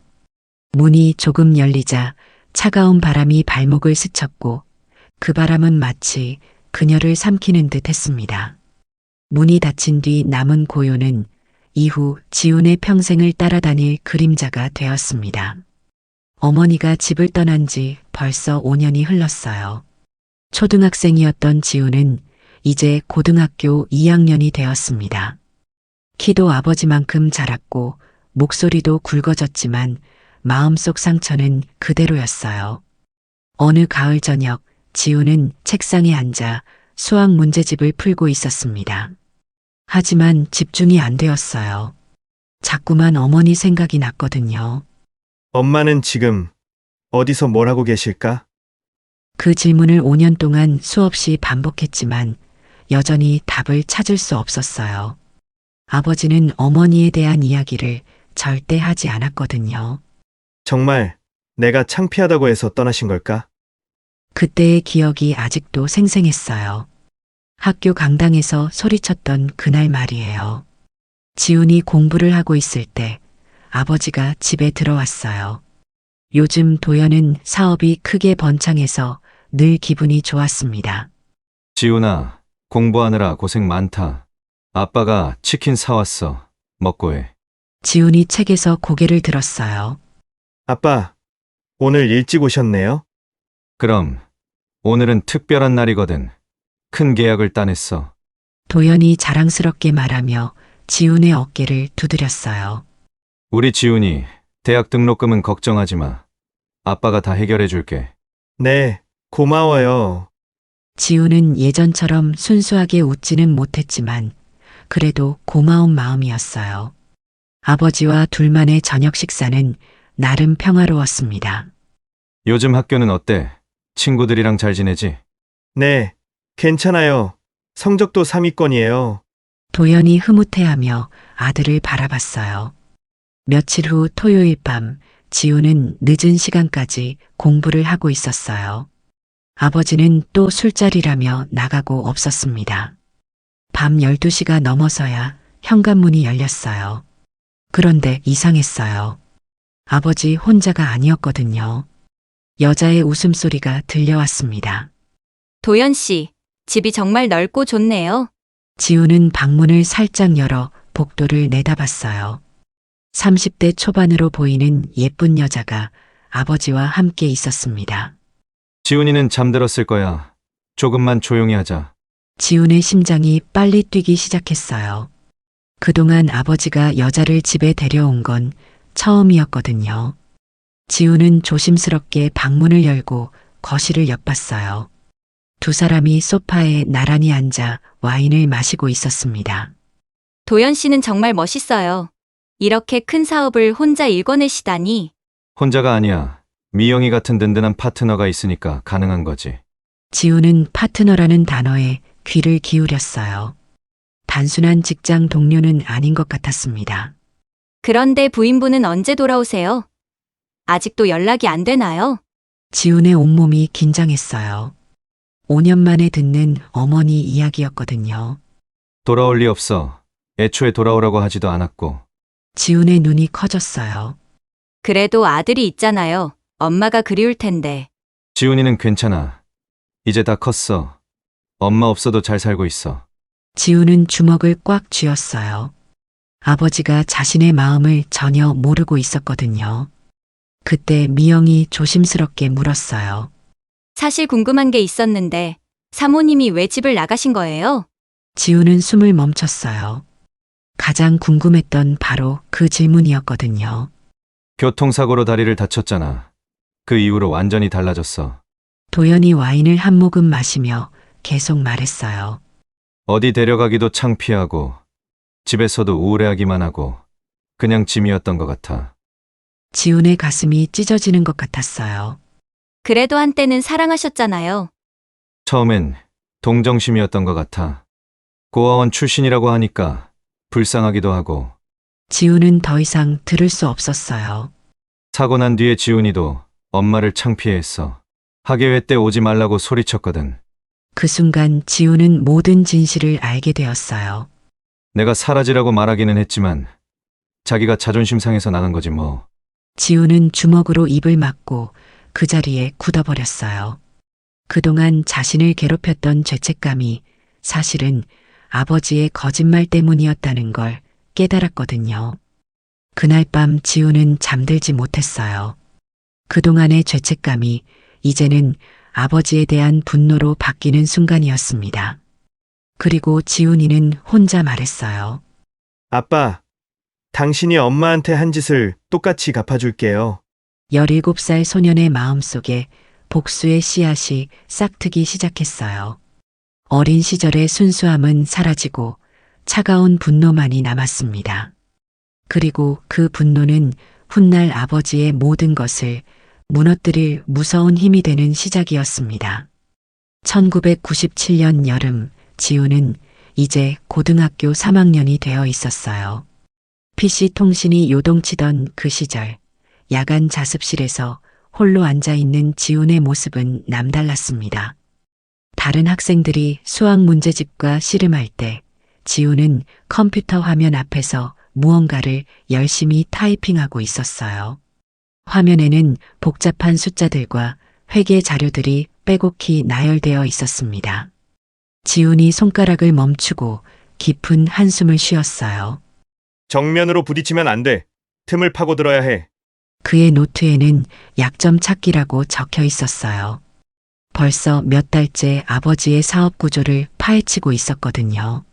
[SPEAKER 1] 문이 조금 열리자 차가운 바람이 발목을 스쳤고 그 바람은 마치 그녀를 삼키는 듯 했습니다. 문이 닫힌 뒤 남은 고요는 이후 지훈의 평생을 따라다닐 그림자가 되었습니다. 어머니가 집을 떠난 지 벌써 5년이 흘렀어요. 초등학생이었던 지훈은 이제 고등학교 2학년이 되었습니다. 키도 아버지만큼 자랐고 목소리도 굵어졌지만 마음속 상처는 그대로였어요. 어느 가을 저녁 지훈은 책상에 앉아 수학 문제집을 풀고 있었습니다. 하지만 집중이 안 되었어요. 자꾸만 어머니 생각이 났거든요.
[SPEAKER 10] 엄마는 지금 어디서 뭘 하고 계실까?
[SPEAKER 1] 그 질문을 5년 동안 수없이 반복했지만 여전히 답을 찾을 수 없었어요. 아버지는 어머니에 대한 이야기를 절대 하지 않았거든요.
[SPEAKER 10] 정말 내가 창피하다고 해서 떠나신 걸까?
[SPEAKER 1] 그때의 기억이 아직도 생생했어요. 학교 강당에서 소리쳤던 그날 말이에요. 지훈이 공부를 하고 있을 때 아버지가 집에 들어왔어요. 요즘 도연은 사업이 크게 번창해서 늘 기분이 좋았습니다.
[SPEAKER 4] 지훈아, 공부하느라 고생 많다. 아빠가 치킨 사왔어. 먹고 해.
[SPEAKER 1] 지훈이 책에서 고개를 들었어요.
[SPEAKER 10] 아빠, 오늘 일찍 오셨네요?
[SPEAKER 4] 그럼 오늘은 특별한 날이거든. 큰 계약을 따냈어.
[SPEAKER 1] 도연이 자랑스럽게 말하며 지훈의 어깨를 두드렸어요.
[SPEAKER 4] 우리 지훈이 대학 등록금은 걱정하지 마. 아빠가 다 해결해 줄게.
[SPEAKER 10] 네, 고마워요.
[SPEAKER 1] 지훈은 예전처럼 순수하게 웃지는 못했지만 그래도 고마운 마음이었어요. 아버지와 둘만의 저녁 식사는 나름 평화로웠습니다.
[SPEAKER 4] 요즘 학교는 어때? 친구들이랑 잘 지내지?
[SPEAKER 10] 네, 괜찮아요. 성적도 3위권이에요.
[SPEAKER 1] 도연이 흐뭇해하며 아들을 바라봤어요. 며칠 후 토요일 밤 지우는 늦은 시간까지 공부를 하고 있었어요. 아버지는 또 술자리라며 나가고 없었습니다. 밤 12시가 넘어서야 현관문이 열렸어요. 그런데 이상했어요. 아버지 혼자가 아니었거든요. 여자의 웃음소리가 들려왔습니다.
[SPEAKER 11] 도연 씨, 집이 정말 넓고 좋네요.
[SPEAKER 1] 지우는 방문을 살짝 열어 복도를 내다봤어요. 30대 초반으로 보이는 예쁜 여자가 아버지와 함께 있었습니다.
[SPEAKER 4] 지훈이는 잠들었을 거야. 조금만 조용히 하자.
[SPEAKER 1] 지훈의 심장이 빨리 뛰기 시작했어요. 그동안 아버지가 여자를 집에 데려온 건 처음이었거든요. 지훈은 조심스럽게 방문을 열고 거실을 엿봤어요. 두 사람이 소파에 나란히 앉아 와인을 마시고 있었습니다.
[SPEAKER 11] 도연 씨는 정말 멋있어요. 이렇게 큰 사업을 혼자 일궈내시다니.
[SPEAKER 4] 혼자가 아니야. 미영이 같은 든든한 파트너가 있으니까 가능한 거지.
[SPEAKER 1] 지우는 파트너라는 단어에 귀를 기울였어요. 단순한 직장 동료는 아닌 것 같았습니다.
[SPEAKER 11] 그런데 부인분은 언제 돌아오세요? 아직도 연락이 안 되나요?
[SPEAKER 1] 지훈의 온몸이 긴장했어요. 5년 만에 듣는 어머니 이야기였거든요.
[SPEAKER 4] 돌아올 리 없어. 애초에 돌아오라고 하지도 않았고.
[SPEAKER 1] 지훈의 눈이 커졌어요.
[SPEAKER 11] 그래도 아들이 있잖아요. 엄마가 그리울 텐데.
[SPEAKER 4] 지훈이는 괜찮아. 이제 다 컸어. 엄마 없어도 잘 살고 있어.
[SPEAKER 1] 지훈은 주먹을 꽉 쥐었어요. 아버지가 자신의 마음을 전혀 모르고 있었거든요. 그때 미영이 조심스럽게 물었어요.
[SPEAKER 11] 사실 궁금한 게 있었는데 사모님이 왜 집을 나가신 거예요?
[SPEAKER 1] 지훈은 숨을 멈췄어요. 가장 궁금했던 바로 그 질문이었거든요.
[SPEAKER 4] 교통사고로 다리를 다쳤잖아. 그 이후로 완전히 달라졌어.
[SPEAKER 1] 도연이 와인을 한 모금 마시며 계속 말했어요.
[SPEAKER 4] 어디 데려가기도 창피하고 집에서도 우울해하기만 하고 그냥 짐이었던 것 같아.
[SPEAKER 1] 지훈의 가슴이 찢어지는 것 같았어요.
[SPEAKER 11] 그래도 한때는 사랑하셨잖아요.
[SPEAKER 4] 처음엔 동정심이었던 것 같아. 고아원 출신이라고 하니까 불쌍하기도 하고.
[SPEAKER 1] 지훈은 더 이상 들을 수 없었어요.
[SPEAKER 4] 사고 난 뒤에 지훈이도 엄마를 창피해했어. 학예회 때 오지 말라고 소리쳤거든.
[SPEAKER 1] 그 순간 지훈은 모든 진실을 알게 되었어요.
[SPEAKER 4] 내가 사라지라고 말하기는 했지만 자기가 자존심 상해서 나간 거지 뭐.
[SPEAKER 1] 지훈은 주먹으로 입을 막고 그 자리에 굳어버렸어요. 그동안 자신을 괴롭혔던 죄책감이 사실은 아버지의 거짓말 때문이었다는 걸 깨달았거든요. 그날 밤 지훈은 잠들지 못했어요. 그동안의 죄책감이 이제는 아버지에 대한 분노로 바뀌는 순간이었습니다. 그리고 지훈이는 혼자 말했어요.
[SPEAKER 10] 아빠, 당신이 엄마한테 한 짓을 똑같이 갚아줄게요.
[SPEAKER 1] 17살 소년의 마음속에 복수의 씨앗이 싹트기 시작했어요. 어린 시절의 순수함은 사라지고 차가운 분노만이 남았습니다. 그리고 그 분노는 훗날 아버지의 모든 것을 무너뜨릴 무서운 힘이 되는 시작이었습니다. 1997년 여름, 지훈은 이제 고등학교 3학년이 되어 있었어요. PC통신이 요동치던 그 시절, 야간 자습실에서 홀로 앉아있는 지훈의 모습은 남달랐습니다. 다른 학생들이 수학 문제집과 씨름할 때 지훈은 컴퓨터 화면 앞에서 무언가를 열심히 타이핑하고 있었어요. 화면에는 복잡한 숫자들과 회계 자료들이 빼곡히 나열되어 있었습니다. 지훈이 손가락을 멈추고 깊은 한숨을 쉬었어요.
[SPEAKER 10] 정면으로 부딪히면 안 돼. 틈을 파고들어야 해.
[SPEAKER 1] 그의 노트에는 약점 찾기라고 적혀 있었어요. 벌써 몇 달째 아버지의 사업 구조를 파헤치고 있었거든요.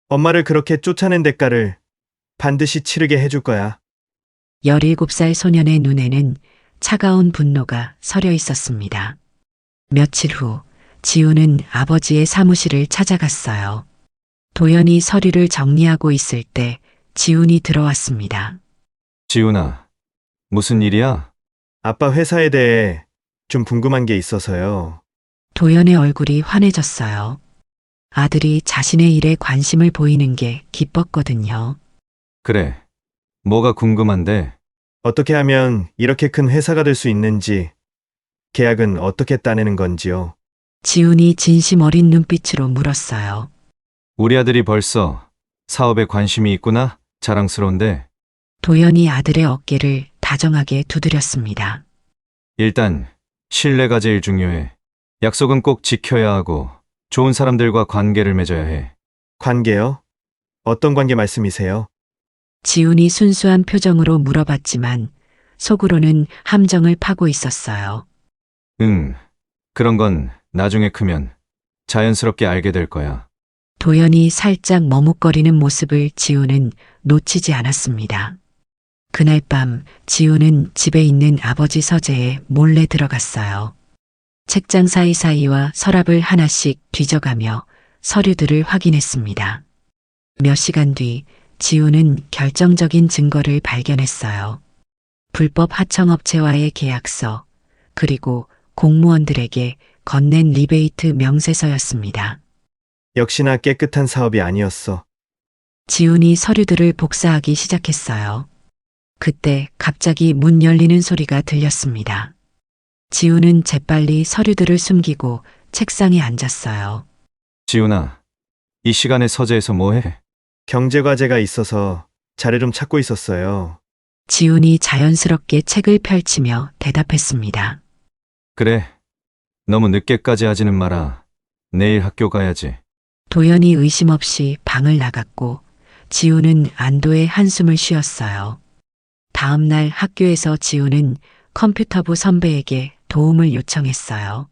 [SPEAKER 10] 엄마를 그렇게 쫓아낸 대가를 반드시 치르게 해줄 거야.
[SPEAKER 1] 17살 소년의 눈에는 차가운 분노가 서려 있었습니다. 며칠 후 지훈은 아버지의 사무실을 찾아갔어요. 도연이 서류를 정리하고 있을 때 지훈이 들어왔습니다.
[SPEAKER 4] 지훈아, 무슨 일이야?
[SPEAKER 10] 아빠 회사에 대해 좀 궁금한 게 있어서요.
[SPEAKER 1] 도연의 얼굴이 환해졌어요. 아들이 자신의 일에 관심을 보이는 게 기뻤거든요.
[SPEAKER 4] 그래. 뭐가 궁금한데?
[SPEAKER 10] 어떻게 하면 이렇게 큰 회사가 될 수 있는지, 계약은 어떻게 따내는 건지요.
[SPEAKER 1] 지훈이 진심 어린 눈빛으로 물었어요.
[SPEAKER 4] 우리 아들이 벌써 사업에 관심이 있구나? 자랑스러운데.
[SPEAKER 1] 도연이 아들의 어깨를 다정하게 두드렸습니다.
[SPEAKER 4] 일단 신뢰가 제일 중요해. 약속은 꼭 지켜야 하고 좋은 사람들과 관계를 맺어야 해.
[SPEAKER 10] 관계요? 어떤 관계 말씀이세요?
[SPEAKER 1] 지훈이 순수한 표정으로 물어봤지만 속으로는 함정을 파고 있었어요.
[SPEAKER 4] 응. 그런 건 나중에 크면 자연스럽게 알게 될 거야.
[SPEAKER 1] 도연이 살짝 머뭇거리는 모습을 지훈은 놓치지 않았습니다. 그날 밤 지훈은 집에 있는 아버지 서재에 몰래 들어갔어요. 책장 사이사이와 서랍을 하나씩 뒤져가며 서류들을 확인했습니다. 몇 시간 뒤 지훈은 결정적인 증거를 발견했어요. 불법 하청업체와의 계약서, 그리고 공무원들에게 건넨 리베이트 명세서였습니다.
[SPEAKER 10] 역시나 깨끗한 사업이 아니었어.
[SPEAKER 1] 지훈이 서류들을 복사하기 시작했어요. 그때 갑자기 문 열리는 소리가 들렸습니다. 지훈은 재빨리 서류들을 숨기고 책상에 앉았어요.
[SPEAKER 4] 지훈아, 이 시간에 서재에서 뭐 해?
[SPEAKER 10] 경제과제가 있어서 자료 좀 찾고 있었어요.
[SPEAKER 1] 지훈이 자연스럽게 책을 펼치며 대답했습니다.
[SPEAKER 4] 그래. 너무 늦게까지 하지는 마라. 내일 학교 가야지.
[SPEAKER 1] 도연이 의심 없이 방을 나갔고 지훈은 안도의 한숨을 쉬었어요. 다음 날 학교에서 지훈은 컴퓨터부 선배에게 도움을 요청했어요.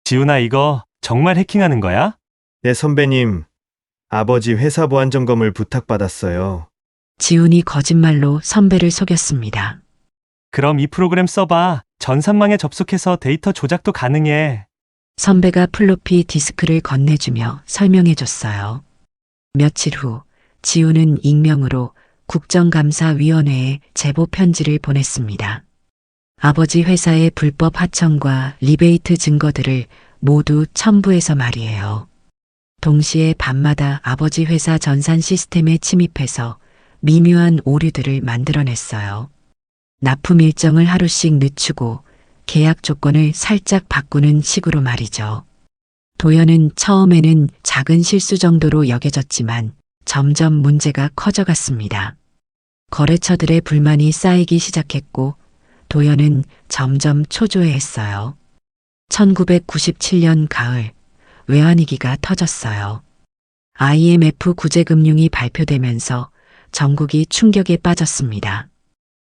[SPEAKER 12] 지훈아, 이거 정말 해킹하는 거야?
[SPEAKER 10] 네, 선배님. 아버지 회사 보안 점검을 부탁받았어요.
[SPEAKER 1] 지훈이 거짓말로 선배를 속였습니다.
[SPEAKER 12] 그럼 이 프로그램 써봐. 전산망에 접속해서 데이터 조작도 가능해.
[SPEAKER 1] 선배가 플로피 디스크를 건네주며 설명해줬어요. 며칠 후 지훈은 익명으로 국정감사위원회에 제보 편지를 보냈습니다. 아버지 회사의 불법 하청과 리베이트 증거들을 모두 첨부해서 말이에요. 동시에 밤마다 아버지 회사 전산 시스템에 침입해서 미묘한 오류들을 만들어냈어요. 납품 일정을 하루씩 늦추고 계약 조건을 살짝 바꾸는 식으로 말이죠. 도연은 처음에는 작은 실수 정도로 여겨졌지만 점점 문제가 커져갔습니다. 거래처들의 불만이 쌓이기 시작했고 도연은 점점 초조해했어요. 1997년 가을 외환위기가 터졌어요. IMF 구제금융이 발표되면서 전국이 충격에 빠졌습니다.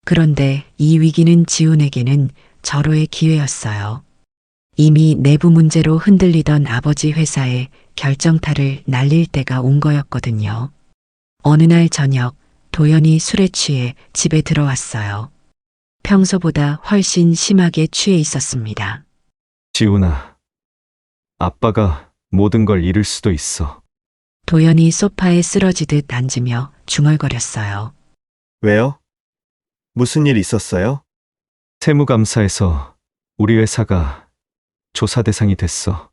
[SPEAKER 1] 그런데 이 위기는 지훈에게는 절호의 기회였어요. 이미 내부 문제로 흔들리던 아버지 회사의 결정타를 날릴 때가 온 거였거든요. 어느 날 저녁 도연이 술에 취해 집에 들어왔어요. 평소보다 훨씬 심하게 취해 있었습니다.
[SPEAKER 4] 지훈아, 아빠가 모든 걸 잃을 수도 있어.
[SPEAKER 1] 도연이 소파에 쓰러지듯 앉으며 중얼거렸어요.
[SPEAKER 10] 왜요? 무슨 일 있었어요?
[SPEAKER 4] 세무감사에서 우리 회사가 조사 대상이 됐어.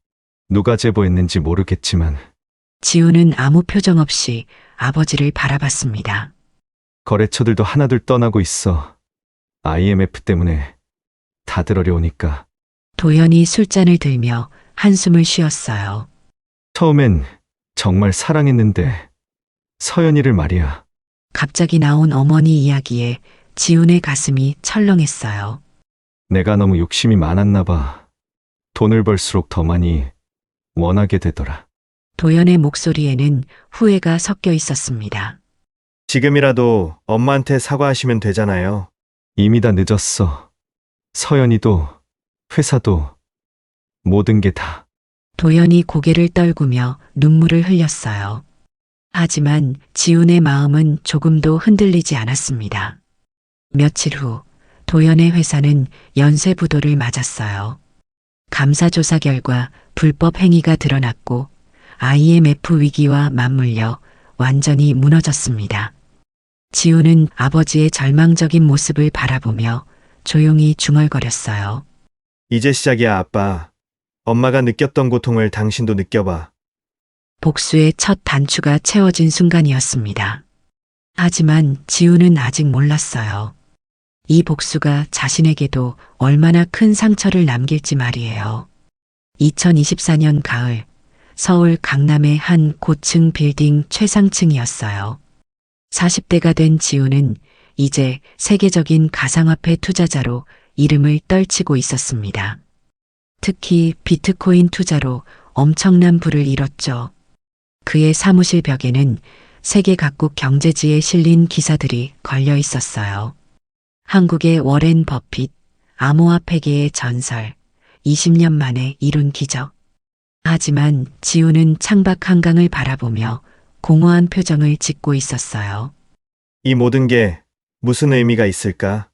[SPEAKER 4] 누가 제보했는지 모르겠지만
[SPEAKER 1] 지훈은 아무 표정 없이 아버지를 바라봤습니다.
[SPEAKER 4] 거래처들도 하나둘 떠나고 있어. IMF 때문에 다들 어려우니까.
[SPEAKER 1] 도연이 술잔을 들며 한숨을 쉬었어요.
[SPEAKER 4] 처음엔 정말 사랑했는데 서연이를 말이야.
[SPEAKER 1] 갑자기 나온 어머니 이야기에 지훈의 가슴이 철렁했어요.
[SPEAKER 4] 내가 너무 욕심이 많았나 봐. 돈을 벌수록 더 많이 원하게 되더라.
[SPEAKER 1] 도연의 목소리에는 후회가 섞여 있었습니다.
[SPEAKER 10] 지금이라도 엄마한테 사과하시면 되잖아요.
[SPEAKER 4] 이미 다 늦었어. 서연이도 회사도 모든 게 다.
[SPEAKER 1] 도연이 고개를 떨구며 눈물을 흘렸어요. 하지만 지훈의 마음은 조금도 흔들리지 않았습니다. 며칠 후 도연의 회사는 연쇄부도를 맞았어요. 감사조사 결과 불법 행위가 드러났고 IMF 위기와 맞물려 완전히 무너졌습니다. 지우는 아버지의 절망적인 모습을 바라보며 조용히 중얼거렸어요.
[SPEAKER 10] 이제 시작이야, 아빠. 엄마가 느꼈던 고통을 당신도 느껴봐.
[SPEAKER 1] 복수의 첫 단추가 채워진 순간이었습니다. 하지만 지우는 아직 몰랐어요. 이 복수가 자신에게도 얼마나 큰 상처를 남길지 말이에요. 2024년 가을, 서울 강남의 한 고층 빌딩 최상층이었어요. 40대가 된 지우는 이제 세계적인 가상화폐 투자자로 이름을 떨치고 있었습니다. 특히 비트코인 투자로 엄청난 부를 이뤘죠. 그의 사무실 벽에는 세계 각국 경제지에 실린 기사들이 걸려 있었어요. 한국의 워렌 버핏, 암호화폐계의 전설, 20년 만에 이룬 기적. 하지만 지우는 창밖 한강을 바라보며 공허한 표정을 짓고 있었어요.
[SPEAKER 10] 이 모든 게 무슨 의미가 있을까?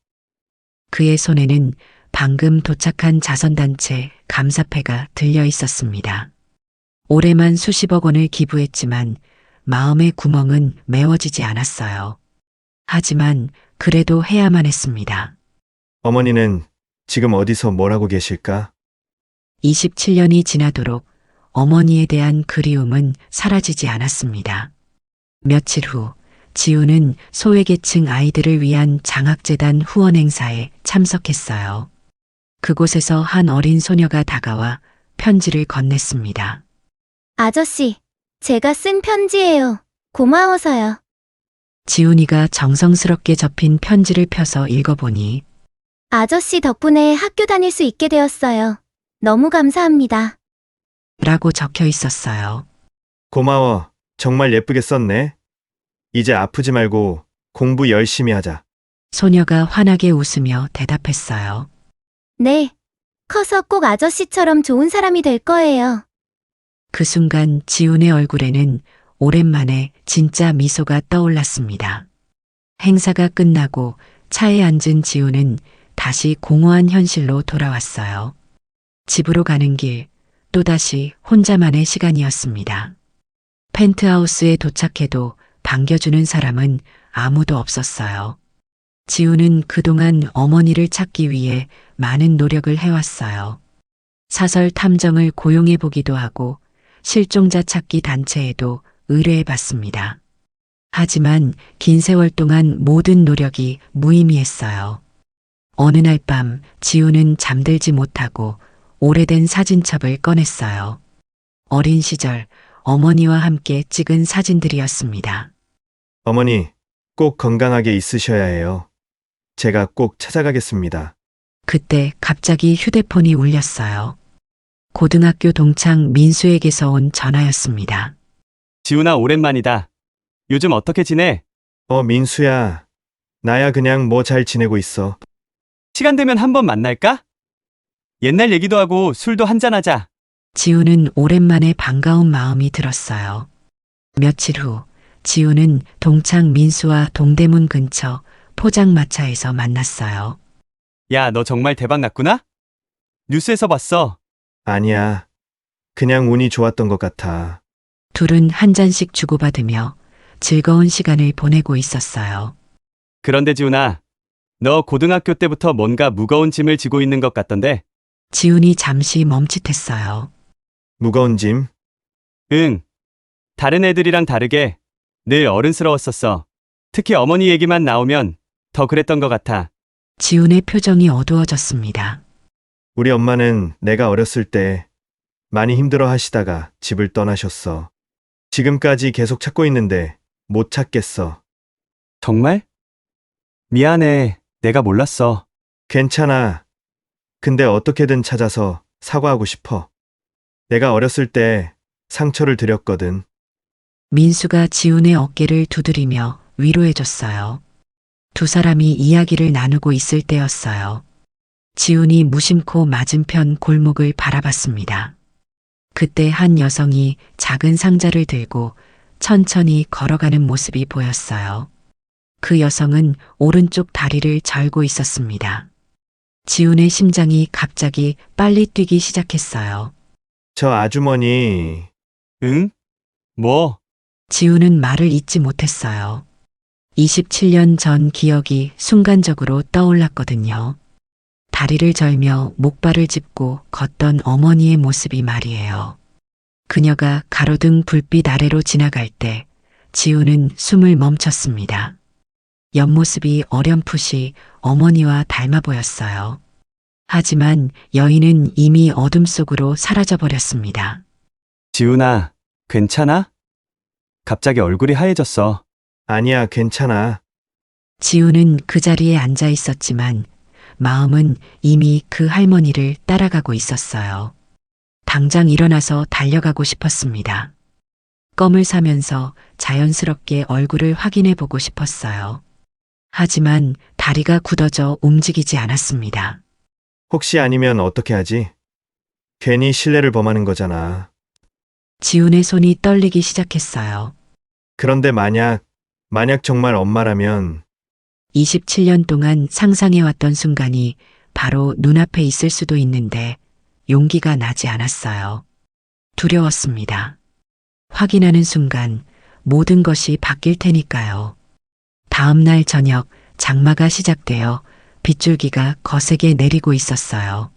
[SPEAKER 1] 그의 손에는 방금 도착한 자선단체 감사패가 들려 있었습니다. 올해만 수십억 원을 기부했지만 마음의 구멍은 메워지지 않았어요. 하지만 그래도 해야만 했습니다.
[SPEAKER 10] 어머니는 지금 어디서 뭘 하고 계실까?
[SPEAKER 1] 27년이 지나도록 어머니에 대한 그리움은 사라지지 않았습니다. 며칠 후 지우는 소외계층 아이들을 위한 장학재단 후원 행사에 참석했어요. 그곳에서 한 어린 소녀가 다가와 편지를 건넸습니다.
[SPEAKER 13] 아저씨, 제가 쓴 편지예요. 고마워서요.
[SPEAKER 1] 지훈이가 정성스럽게 접힌 편지를 펴서 읽어보니
[SPEAKER 13] 아저씨 덕분에 학교 다닐 수 있게 되었어요. 너무 감사합니다.
[SPEAKER 1] 라고 적혀 있었어요.
[SPEAKER 10] 고마워. 정말 예쁘게 썼네. 이제 아프지 말고 공부 열심히 하자.
[SPEAKER 1] 소녀가 환하게 웃으며 대답했어요.
[SPEAKER 13] 네. 커서 꼭 아저씨처럼 좋은 사람이 될 거예요.
[SPEAKER 1] 그 순간 지훈의 얼굴에는 오랜만에 진짜 미소가 떠올랐습니다. 행사가 끝나고 차에 앉은 지훈은 다시 공허한 현실로 돌아왔어요. 집으로 가는 길, 또다시 혼자만의 시간이었습니다. 펜트하우스에 도착해도 반겨주는 사람은 아무도 없었어요. 지훈은 그동안 어머니를 찾기 위해 많은 노력을 해왔어요. 사설 탐정을 고용해 보기도 하고 실종자 찾기 단체에도 의뢰해 봤습니다. 하지만 긴 세월 동안 모든 노력이 무의미했어요. 어느 날 밤 지훈은 잠들지 못하고 오래된 사진첩을 꺼냈어요. 어린 시절 어머니와 함께 찍은 사진들이었습니다.
[SPEAKER 10] 어머니, 꼭 건강하게 있으셔야 해요. 제가 꼭 찾아가겠습니다.
[SPEAKER 1] 그때 갑자기 휴대폰이 울렸어요. 고등학교 동창 민수에게서 온 전화였습니다.
[SPEAKER 12] 지훈아, 오랜만이다. 요즘 어떻게 지내?
[SPEAKER 10] 민수야. 나야 그냥 뭐 잘 지내고 있어.
[SPEAKER 12] 시간 되면 한번 만날까? 옛날 얘기도 하고 술도 한잔하자.
[SPEAKER 1] 지우는 오랜만에 반가운 마음이 들었어요. 며칠 후 지우는 동창 민수와 동대문 근처 포장마차에서 만났어요.
[SPEAKER 12] 야, 너 정말 대박 났구나? 뉴스에서 봤어.
[SPEAKER 10] 아니야. 그냥 운이 좋았던 것 같아.
[SPEAKER 1] 둘은 한 잔씩 주고받으며 즐거운 시간을 보내고 있었어요.
[SPEAKER 12] 그런데 지훈아, 너 고등학교 때부터 뭔가 무거운 짐을 지고 있는 것 같던데?
[SPEAKER 1] 지훈이 잠시 멈칫했어요.
[SPEAKER 10] 무거운 짐?
[SPEAKER 12] 응. 다른 애들이랑 다르게 늘 어른스러웠었어. 특히 어머니 얘기만 나오면 더 그랬던 것 같아.
[SPEAKER 1] 지훈의 표정이 어두워졌습니다.
[SPEAKER 10] 우리 엄마는 내가 어렸을 때 많이 힘들어 하시다가 집을 떠나셨어. 지금까지 계속 찾고 있는데 못 찾겠어.
[SPEAKER 12] 정말? 미안해. 내가 몰랐어.
[SPEAKER 10] 괜찮아. 근데 어떻게든 찾아서 사과하고 싶어. 내가 어렸을 때 상처를 드렸거든.
[SPEAKER 1] 민수가 지훈의 어깨를 두드리며 위로해줬어요. 두 사람이 이야기를 나누고 있을 때였어요. 지훈이 무심코 맞은편 골목을 바라봤습니다. 그때 한 여성이 작은 상자를 들고 천천히 걸어가는 모습이 보였어요. 그 여성은 오른쪽 다리를 절고 있었습니다. 지훈의 심장이 갑자기 빨리 뛰기 시작했어요.
[SPEAKER 10] 저 아주머니,
[SPEAKER 12] 응? 뭐?
[SPEAKER 1] 지우는 말을 잇지 못했어요. 27년 전 기억이 순간적으로 떠올랐거든요. 다리를 절며 목발을 짚고 걷던 어머니의 모습이 말이에요. 그녀가 가로등 불빛 아래로 지나갈 때 지우는 숨을 멈췄습니다. 옆모습이 어렴풋이 어머니와 닮아 보였어요. 하지만 여인은 이미 어둠 속으로 사라져 버렸습니다.
[SPEAKER 12] 지훈아, 괜찮아? 갑자기 얼굴이 하얘졌어.
[SPEAKER 10] 아니야, 괜찮아.
[SPEAKER 1] 지우는 그 자리에 앉아 있었지만 마음은 이미 그 할머니를 따라가고 있었어요. 당장 일어나서 달려가고 싶었습니다. 껌을 사면서 자연스럽게 얼굴을 확인해 보고 싶었어요. 하지만 다리가 굳어져 움직이지 않았습니다.
[SPEAKER 10] 혹시 아니면 어떻게 하지? 괜히 신뢰를 범하는 거잖아.
[SPEAKER 1] 지훈의 손이 떨리기 시작했어요.
[SPEAKER 10] 그런데 만약 정말 엄마라면
[SPEAKER 1] 27년 동안 상상해왔던 순간이 바로 눈앞에 있을 수도 있는데 용기가 나지 않았어요. 두려웠습니다. 확인하는 순간 모든 것이 바뀔 테니까요. 다음 날 저녁 장마가 시작되어 빗줄기가 거세게 내리고 있었어요.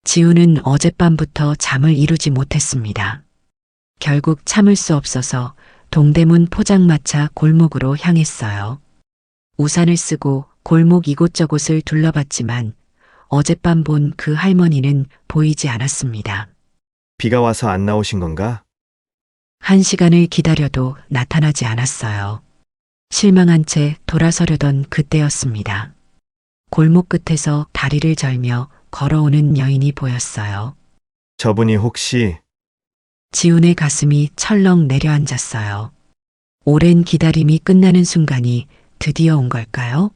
[SPEAKER 1] 지우는 어젯밤부터 잠을 이루지 못했습니다. 결국 참을 수 없어서 동대문 포장마차 골목으로 향했어요. 우산을 쓰고 골목 이곳저곳을 둘러봤지만 어젯밤 본 그 할머니는 보이지 않았습니다.
[SPEAKER 10] 비가 와서 안 나오신 건가?
[SPEAKER 1] 1시간을 기다려도 나타나지 않았어요. 실망한 채 돌아서려던 그때였습니다. 골목 끝에서 다리를 절며 걸어오는 여인이 보였어요.
[SPEAKER 10] 저분이 혹시
[SPEAKER 1] 지훈의 가슴이 철렁 내려앉았어요. 오랜 기다림이 끝나는 순간이 드디어 온 걸까요?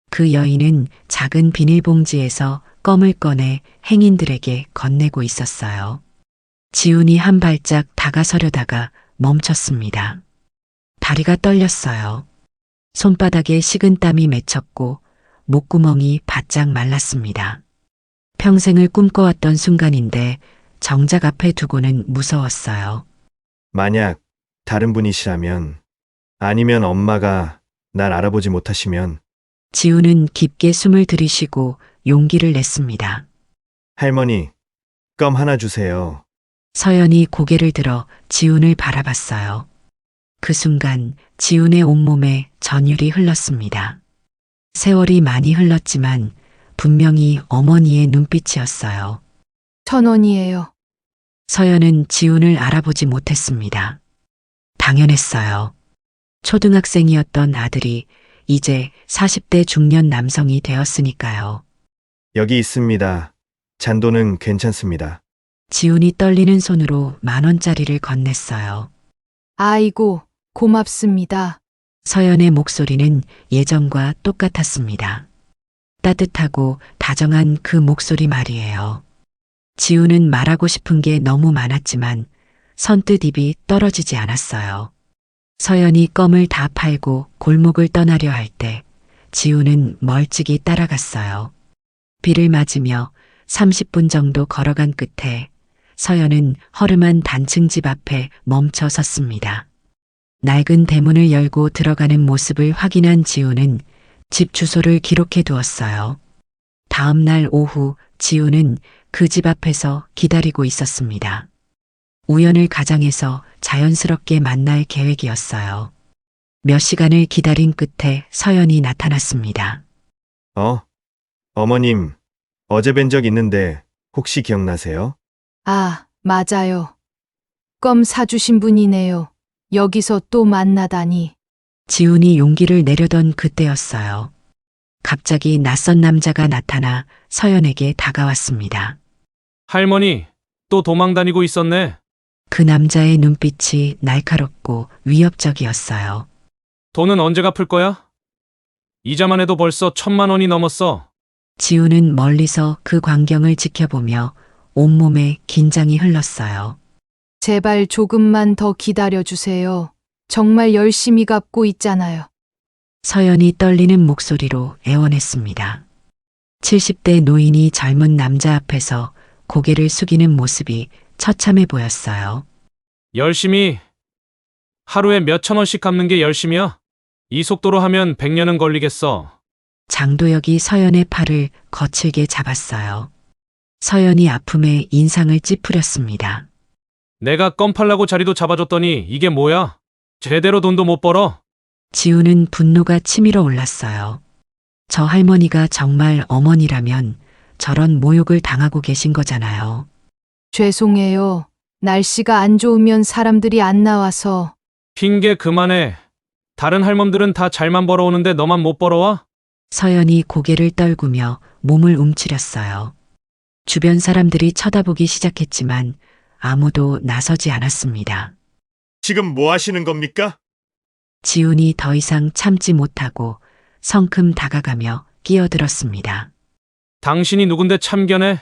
[SPEAKER 1] 그 여인은 작은 비닐봉지에서 껌을 꺼내 행인들에게 건네고 있었어요. 지훈이 한 발짝 다가서려다가 멈췄습니다. 다리가 떨렸어요. 손바닥에 식은땀이 맺혔고 목구멍이 바짝 말랐습니다. 평생을 꿈꿔왔던 순간인데 정작 앞에 두고는 무서웠어요.
[SPEAKER 10] 만약 다른 분이시라면 아니면 엄마가 날 알아보지 못하시면
[SPEAKER 1] 지우는 깊게 숨을 들이쉬고 용기를 냈습니다.
[SPEAKER 10] 할머니, 껌 하나 주세요.
[SPEAKER 1] 서연이 고개를 들어 지훈을 바라봤어요. 그 순간 지훈의 온몸에 전율이 흘렀습니다. 세월이 많이 흘렀지만 분명히 어머니의 눈빛이었어요.
[SPEAKER 3] 1,000원이에요.
[SPEAKER 1] 서연은 지훈을 알아보지 못했습니다. 당연했어요. 초등학생이었던 아들이 이제 40대 중년 남성이 되었으니까요.
[SPEAKER 10] 여기 있습니다. 잔돈은 괜찮습니다.
[SPEAKER 1] 지훈이 떨리는 손으로 10,000원짜리를 건넸어요.
[SPEAKER 3] 아이고, 고맙습니다.
[SPEAKER 1] 서연의 목소리는 예전과 똑같았습니다. 따뜻하고 다정한 그 목소리 말이에요. 지훈은 말하고 싶은 게 너무 많았지만 선뜻 입이 떨어지지 않았어요. 서연이 껌을 다 팔고 골목을 떠나려 할 때 지훈은 멀찍이 따라갔어요. 비를 맞으며 30분 정도 걸어간 끝에 서연은 허름한 단층 집 앞에 멈춰 섰습니다. 낡은 대문을 열고 들어가는 모습을 확인한 지훈은 집 주소를 기록해 두었어요. 다음 날 오후 지훈은 그 집 앞에서 기다리고 있었습니다. 우연을 가장해서 자연스럽게 만날 계획이었어요. 몇 시간을 기다린 끝에 서연이 나타났습니다.
[SPEAKER 10] 어머님, 어제 뵌 적 있는데 혹시 기억나세요?
[SPEAKER 3] 아, 맞아요. 껌 사주신 분이네요. 여기서 또 만나다니.
[SPEAKER 1] 지훈이 용기를 내려던 그때였어요. 갑자기 낯선 남자가 나타나 서연에게 다가왔습니다.
[SPEAKER 14] 할머니, 또 도망 다니고 있었네.
[SPEAKER 1] 그 남자의 눈빛이 날카롭고 위협적이었어요.
[SPEAKER 14] 돈은 언제 갚을 거야? 이자만 해도 벌써 1,000만 원이 넘었어.
[SPEAKER 1] 지훈은 멀리서 그 광경을 지켜보며 온몸에 긴장이 흘렀어요.
[SPEAKER 3] 제발 조금만 더 기다려주세요. 정말 열심히 갚고 있잖아요.
[SPEAKER 1] 서연이 떨리는 목소리로 애원했습니다. 70대 노인이 젊은 남자 앞에서 고개를 숙이는 모습이 처참해 보였어요.
[SPEAKER 14] 열심히 하루에 몇천 원씩 갚는 게 열심이야? 이 속도로 하면 100년은 걸리겠어.
[SPEAKER 1] 장도혁이 서연의 팔을 거칠게 잡았어요. 서연이 아픔에 인상을 찌푸렸습니다.
[SPEAKER 14] 내가 껌 팔라고 자리도 잡아줬더니 이게 뭐야? 제대로 돈도 못 벌어?
[SPEAKER 1] 지우는 분노가 치밀어 올랐어요. 저 할머니가 정말 어머니라면 저런 모욕을 당하고 계신 거잖아요.
[SPEAKER 3] 죄송해요. 날씨가 안 좋으면 사람들이 안 나와서.
[SPEAKER 14] 핑계 그만해. 다른 할멈들은 다 잘만 벌어오는데 너만 못 벌어와?
[SPEAKER 1] 서연이 고개를 떨구며 몸을 움츠렸어요. 주변 사람들이 쳐다보기 시작했지만 아무도 나서지 않았습니다.
[SPEAKER 10] 지금 뭐 하시는 겁니까?
[SPEAKER 1] 지훈이 더 이상 참지 못하고 성큼 다가가며 끼어들었습니다.
[SPEAKER 14] 당신이 누군데 참견해?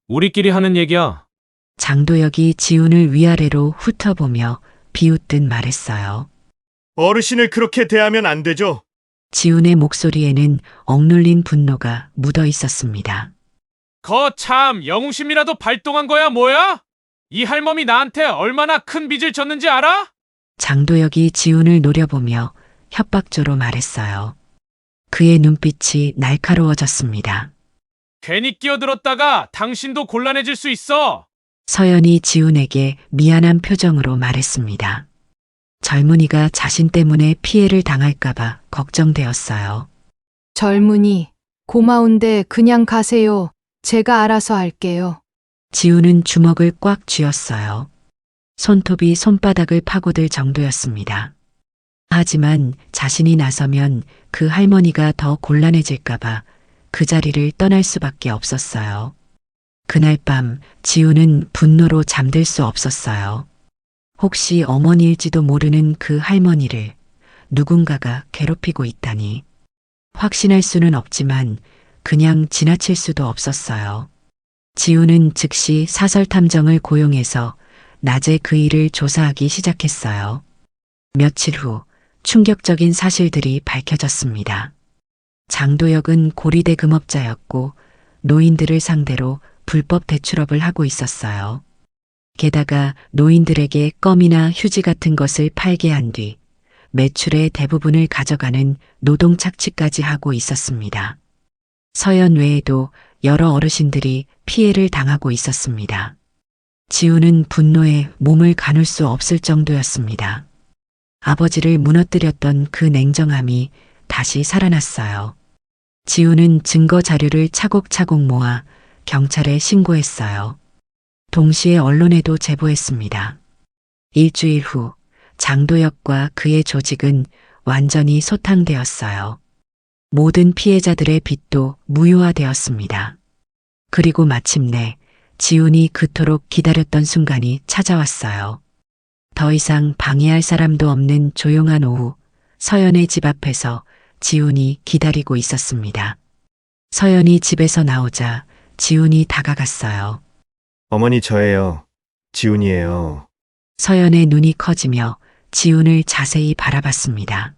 [SPEAKER 14] 우리끼리 하는 얘기야.
[SPEAKER 1] 장도혁이 지훈을 위아래로 훑어보며 비웃듯 말했어요.
[SPEAKER 10] 어르신을 그렇게 대하면 안 되죠.
[SPEAKER 1] 지훈의 목소리에는 억눌린 분노가 묻어 있었습니다.
[SPEAKER 14] 거참 영웅심이라도 발동한 거야 뭐야? 이 할멈이 나한테 얼마나 큰 빚을 졌는지 알아?
[SPEAKER 1] 장도혁이 지훈을 노려보며 협박조로 말했어요. 그의 눈빛이 날카로워졌습니다.
[SPEAKER 14] 괜히 끼어들었다가 당신도 곤란해질 수 있어.
[SPEAKER 1] 서연이 지훈에게 미안한 표정으로 말했습니다. 젊은이가 자신 때문에 피해를 당할까봐 걱정되었어요.
[SPEAKER 3] 젊은이, 고마운데 그냥 가세요. 제가 알아서 할게요.
[SPEAKER 1] 지훈은 주먹을 꽉 쥐었어요. 손톱이 손바닥을 파고들 정도였습니다. 하지만 자신이 나서면 그 할머니가 더 곤란해질까봐 그 자리를 떠날 수밖에 없었어요. 그날 밤 지훈은 분노로 잠들 수 없었어요. 혹시 어머니일지도 모르는 그 할머니를 누군가가 괴롭히고 있다니. 확신할 수는 없지만 그냥 지나칠 수도 없었어요. 지훈은 즉시 사설탐정을 고용해서 낮에 그 일을 조사하기 시작했어요. 며칠 후 충격적인 사실들이 밝혀졌습니다. 장도혁은 고리대 금업자였고 노인들을 상대로 불법 대출업을 하고 있었어요. 게다가 노인들에게 껌이나 휴지 같은 것을 팔게 한 뒤 매출의 대부분을 가져가는 노동 착취까지 하고 있었습니다. 서연 외에도 여러 어르신들이 피해를 당하고 있었습니다. 지우는 분노에 몸을 가눌 수 없을 정도였습니다. 아버지를 무너뜨렸던 그 냉정함이 다시 살아났어요. 지우는 증거 자료를 차곡차곡 모아 경찰에 신고했어요. 동시에 언론에도 제보했습니다. 일주일 후 장도혁과 그의 조직은 완전히 소탕되었어요. 모든 피해자들의 빚도 무효화되었습니다. 그리고 마침내 지훈이 그토록 기다렸던 순간이 찾아왔어요. 더 이상 방해할 사람도 없는 조용한 오후, 서연의 집 앞에서 지훈이 기다리고 있었습니다. 서연이 집에서 나오자 지훈이 다가갔어요.
[SPEAKER 10] 어머니 저예요. 지훈이에요.
[SPEAKER 1] 서연의 눈이 커지며 지훈을 자세히 바라봤습니다.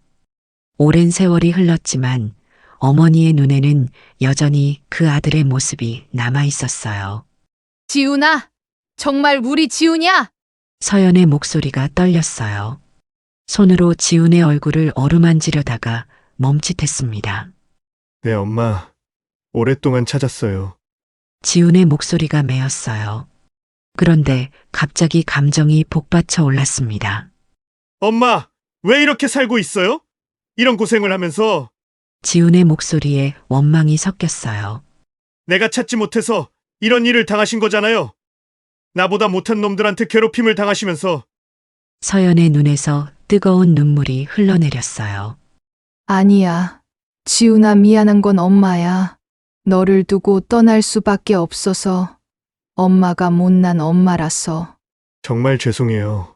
[SPEAKER 1] 오랜 세월이 흘렀지만 어머니의 눈에는 여전히 그 아들의 모습이 남아 있었어요.
[SPEAKER 3] 지훈아, 정말 우리 지훈이야?
[SPEAKER 1] 서연의 목소리가 떨렸어요. 손으로 지훈의 얼굴을 어루만지려다가 멈칫했습니다.
[SPEAKER 10] 네, 엄마. 오랫동안 찾았어요.
[SPEAKER 1] 지훈의 목소리가 메었어요. 그런데 갑자기 감정이 복받쳐 올랐습니다.
[SPEAKER 10] 엄마, 왜 이렇게 살고 있어요? 이런 고생을 하면서.
[SPEAKER 1] 지훈의 목소리에 원망이 섞였어요.
[SPEAKER 10] 내가 찾지 못해서 이런 일을 당하신 거잖아요. 나보다 못한 놈들한테 괴롭힘을 당하시면서.
[SPEAKER 1] 서연의 눈에서 뜨거운 눈물이 흘러내렸어요.
[SPEAKER 3] 아니야. 지훈아, 미안한 건 엄마야. 너를 두고 떠날 수밖에 없어서. 엄마가 못난 엄마라서.
[SPEAKER 10] 정말 죄송해요.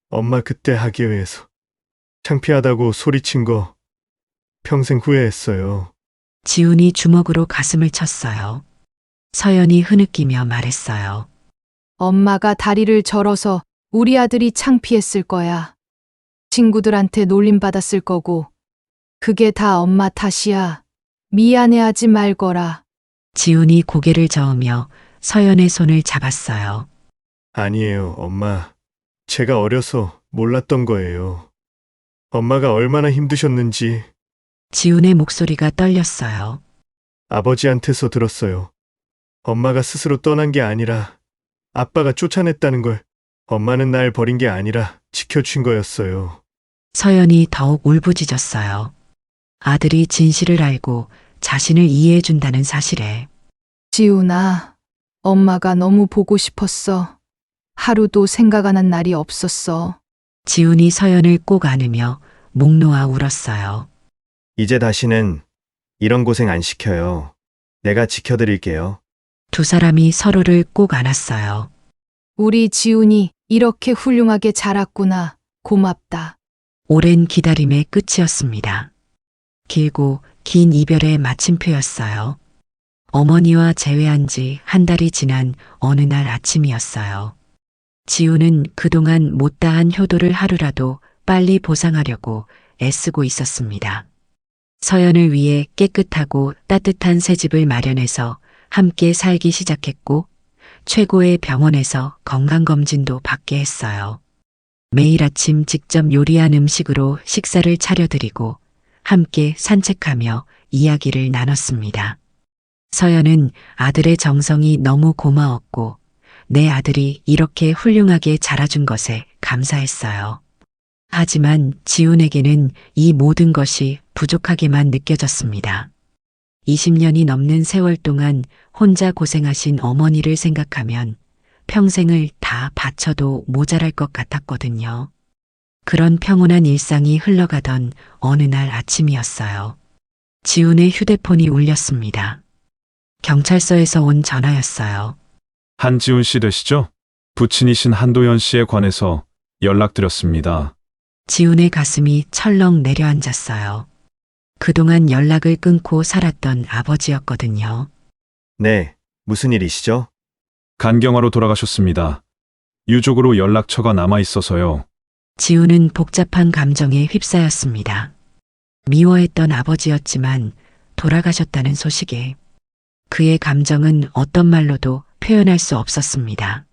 [SPEAKER 10] 엄마 그때 하기 위해서 창피하다고 소리친 거 평생 후회했어요.
[SPEAKER 1] 지훈이 주먹으로 가슴을 쳤어요. 서연이 흐느끼며 말했어요.
[SPEAKER 3] 엄마가 다리를 절어서 우리 아들이 창피했을 거야. 친구들한테 놀림받았을 거고. 그게 다 엄마 탓이야. 미안해하지 말거라.
[SPEAKER 1] 지훈이 고개를 저으며 서연의 손을 잡았어요.
[SPEAKER 10] 아니에요, 엄마. 제가 어려서 몰랐던 거예요. 엄마가 얼마나 힘드셨는지
[SPEAKER 1] 지훈의 목소리가 떨렸어요.
[SPEAKER 10] 아버지한테서 들었어요. 엄마가 스스로 떠난 게 아니라 아빠가 쫓아냈다는 걸. 엄마는 날 버린 게 아니라 지켜준 거였어요.
[SPEAKER 1] 서연이 더욱 울부짖었어요. 아들이 진실을 알고 자신을 이해해준다는 사실에.
[SPEAKER 3] 지훈아, 엄마가 너무 보고 싶었어. 하루도 생각 안 한 날이 없었어.
[SPEAKER 1] 지훈이 서연을 꼭 안으며 목 놓아 울었어요.
[SPEAKER 10] 이제 다시는 이런 고생 안 시켜요. 내가 지켜드릴게요.
[SPEAKER 1] 두 사람이 서로를 꼭 안았어요.
[SPEAKER 3] 우리 지훈이 이렇게 훌륭하게 자랐구나. 고맙다.
[SPEAKER 1] 오랜 기다림의 끝이었습니다. 길고 긴 이별의 마침표였어요. 어머니와 재회한 지 한 달이 지난 어느 날 아침이었어요. 지훈은 그동안 못다한 효도를 하루라도 빨리 보상하려고 애쓰고 있었습니다. 서연을 위해 깨끗하고 따뜻한 새 집을 마련해서 함께 살기 시작했고, 최고의 병원에서 건강검진도 받게 했어요. 매일 아침 직접 요리한 음식으로 식사를 차려드리고 함께 산책하며 이야기를 나눴습니다. 서연은 아들의 정성이 너무 고마웠고 내 아들이 이렇게 훌륭하게 자라준 것에 감사했어요. 하지만 지훈에게는 이 모든 것이 부족하게만 느껴졌습니다. 20년이 넘는 세월 동안 혼자 고생하신 어머니를 생각하면 평생을 다 바쳐도 모자랄 것 같았거든요. 그런 평온한 일상이 흘러가던 어느 날 아침이었어요. 지훈의 휴대폰이 울렸습니다. 경찰서에서 온 전화였어요.
[SPEAKER 5] 한지훈 씨 되시죠? 부친이신 한도연 씨에 관해서 연락드렸습니다.
[SPEAKER 1] 지훈의 가슴이 철렁 내려앉았어요. 그동안 연락을 끊고 살았던 아버지였거든요.
[SPEAKER 10] 네, 무슨 일이시죠?
[SPEAKER 5] 간경화로 돌아가셨습니다. 유족으로 연락처가 남아 있어서요.
[SPEAKER 1] 지훈은 복잡한 감정에 휩싸였습니다. 미워했던 아버지였지만 돌아가셨다는 소식에 그의 감정은 어떤 말로도 표현할 수 없었습니다.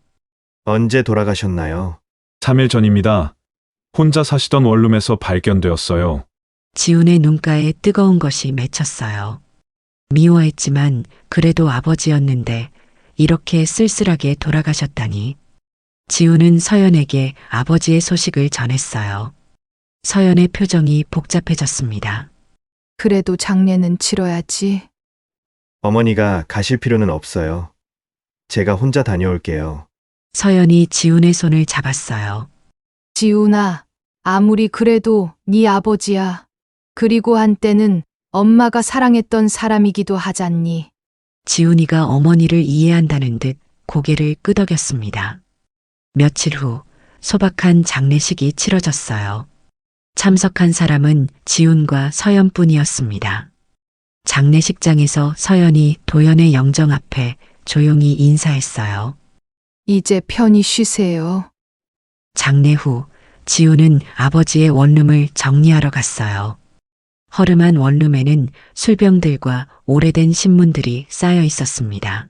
[SPEAKER 10] 언제 돌아가셨나요?
[SPEAKER 5] 3일 전입니다. 혼자 사시던 원룸에서 발견되었어요.
[SPEAKER 1] 지훈의 눈가에 뜨거운 것이 맺혔어요. 미워했지만 그래도 아버지였는데 이렇게 쓸쓸하게 돌아가셨다니. 지훈은 서연에게 아버지의 소식을 전했어요. 서연의 표정이 복잡해졌습니다.
[SPEAKER 3] 그래도 장례는 치러야지.
[SPEAKER 10] 어머니가 가실 필요는 없어요. 제가 혼자 다녀올게요.
[SPEAKER 1] 서연이 지훈의 손을 잡았어요.
[SPEAKER 3] 지훈아, 아무리 그래도 네 아버지야. 그리고 한때는 엄마가 사랑했던 사람이기도 하잖니.
[SPEAKER 1] 지훈이가 어머니를 이해한다는 듯 고개를 끄덕였습니다. 며칠 후 소박한 장례식이 치러졌어요. 참석한 사람은 지훈과 서연뿐이었습니다. 장례식장에서 서연이 도연의 영정 앞에 조용히 인사했어요.
[SPEAKER 3] 이제 편히 쉬세요.
[SPEAKER 1] 장례 후 지훈은 아버지의 원룸을 정리하러 갔어요. 허름한 원룸에는 술병들과 오래된 신문들이 쌓여 있었습니다.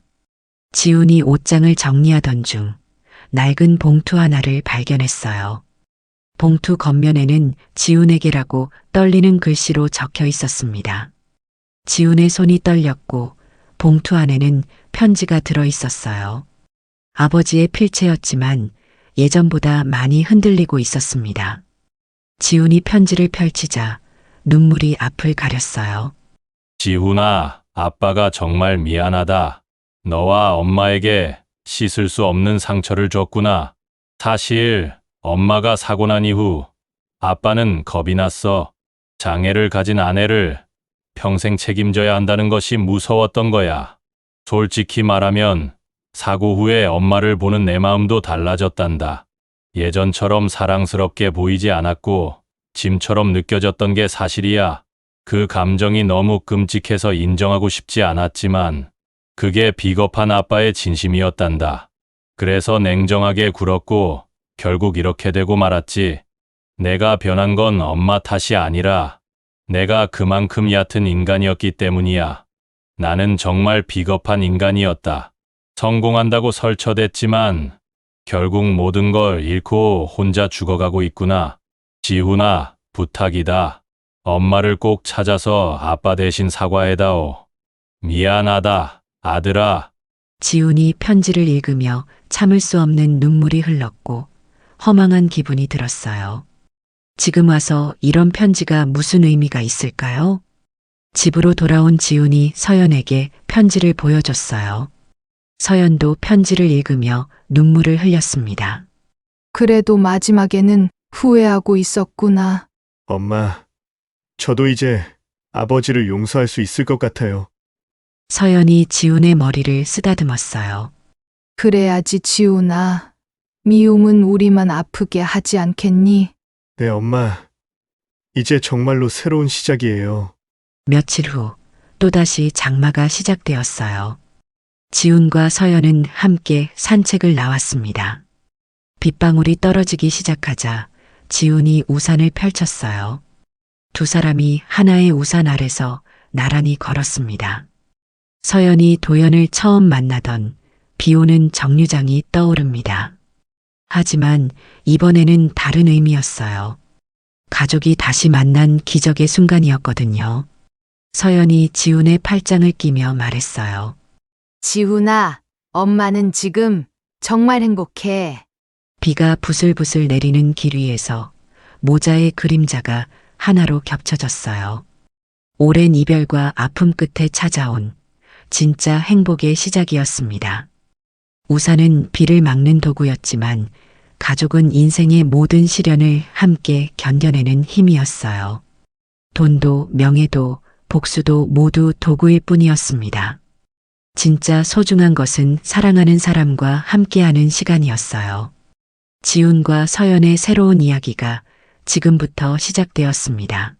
[SPEAKER 1] 지훈이 옷장을 정리하던 중 낡은 봉투 하나를 발견했어요. 봉투 겉면에는 지훈에게라고 떨리는 글씨로 적혀 있었습니다. 지훈의 손이 떨렸고 봉투 안에는 편지가 들어 있었어요. 아버지의 필체였지만 예전보다 많이 흔들리고 있었습니다. 지훈이 편지를 펼치자 눈물이 앞을 가렸어요.
[SPEAKER 15] 지훈아, 아빠가 정말 미안하다. 너와 엄마에게 씻을 수 없는 상처를 줬구나. 사실 엄마가 사고 난 이후 아빠는 겁이 났어. 장애를 가진 아내를 평생 책임져야 한다는 것이 무서웠던 거야. 솔직히 말하면 사고 후에 엄마를 보는 내 마음도 달라졌단다. 예전처럼 사랑스럽게 보이지 않았고 짐처럼 느껴졌던 게 사실이야. 그 감정이 너무 끔찍해서 인정하고 싶지 않았지만 그게 비겁한 아빠의 진심이었단다. 그래서 냉정하게 굴었고 결국 이렇게 되고 말았지. 내가 변한 건 엄마 탓이 아니라 내가 그만큼 얕은 인간이었기 때문이야. 나는 정말 비겁한 인간이었다. 성공한다고 설쳐댔지만 결국 모든 걸 잃고 혼자 죽어가고 있구나. 지훈아, 부탁이다. 엄마를 꼭 찾아서 아빠 대신 사과해다오. 미안하다, 아들아.
[SPEAKER 1] 지훈이 편지를 읽으며 참을 수 없는 눈물이 흘렀고 허망한 기분이 들었어요. 지금 와서 이런 편지가 무슨 의미가 있을까요? 집으로 돌아온 지훈이 서연에게 편지를 보여줬어요. 서연도 편지를 읽으며 눈물을 흘렸습니다.
[SPEAKER 3] 그래도 마지막에는 후회하고 있었구나.
[SPEAKER 10] 엄마, 저도 이제 아버지를 용서할 수 있을 것 같아요.
[SPEAKER 1] 서연이 지훈의 머리를 쓰다듬었어요.
[SPEAKER 3] 그래야지 지훈아. 미움은 우리만 아프게 하지 않겠니?
[SPEAKER 10] 네, 엄마. 이제 정말로 새로운 시작이에요.
[SPEAKER 1] 며칠 후 또다시 장마가 시작되었어요. 지훈과 서연은 함께 산책을 나왔습니다. 빗방울이 떨어지기 시작하자 지훈이 우산을 펼쳤어요. 두 사람이 하나의 우산 아래서 나란히 걸었습니다. 서연이 도연을 처음 만나던 비오는 정류장이 떠오릅니다. 하지만 이번에는 다른 의미였어요. 가족이 다시 만난 기적의 순간이었거든요. 서연이 지훈의 팔짱을 끼며 말했어요.
[SPEAKER 3] 지훈아, 엄마는 지금 정말 행복해.
[SPEAKER 1] 비가 부슬부슬 내리는 길 위에서 모자의 그림자가 하나로 겹쳐졌어요. 오랜 이별과 아픔 끝에 찾아온 진짜 행복의 시작이었습니다. 우산은 비를 막는 도구였지만 가족은 인생의 모든 시련을 함께 견뎌내는 힘이었어요. 돈도 명예도 복수도 모두 도구일 뿐이었습니다. 진짜 소중한 것은 사랑하는 사람과 함께하는 시간이었어요. 지훈과 서연의 새로운 이야기가 지금부터 시작되었습니다.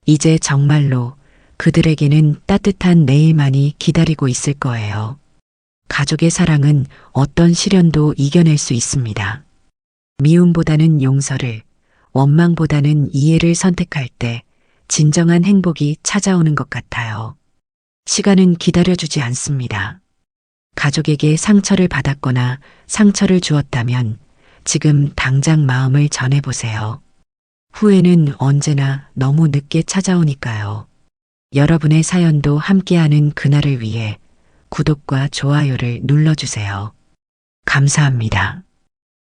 [SPEAKER 1] 이제 정말로 그들에게는 따뜻한 내일만이 기다리고 있을 거예요. 가족의 사랑은 어떤 시련도 이겨낼 수 있습니다. 미움보다는 용서를, 원망보다는 이해를 선택할 때 진정한 행복이 찾아오는 것 같아요. 시간은 기다려주지 않습니다. 가족에게 상처를 받았거나 상처를 주었다면 지금 당장 마음을 전해보세요. 후회는 언제나 너무 늦게 찾아오니까요. 여러분의 사연도 함께하는 그날을 위해 구독과 좋아요를 눌러주세요. 감사합니다.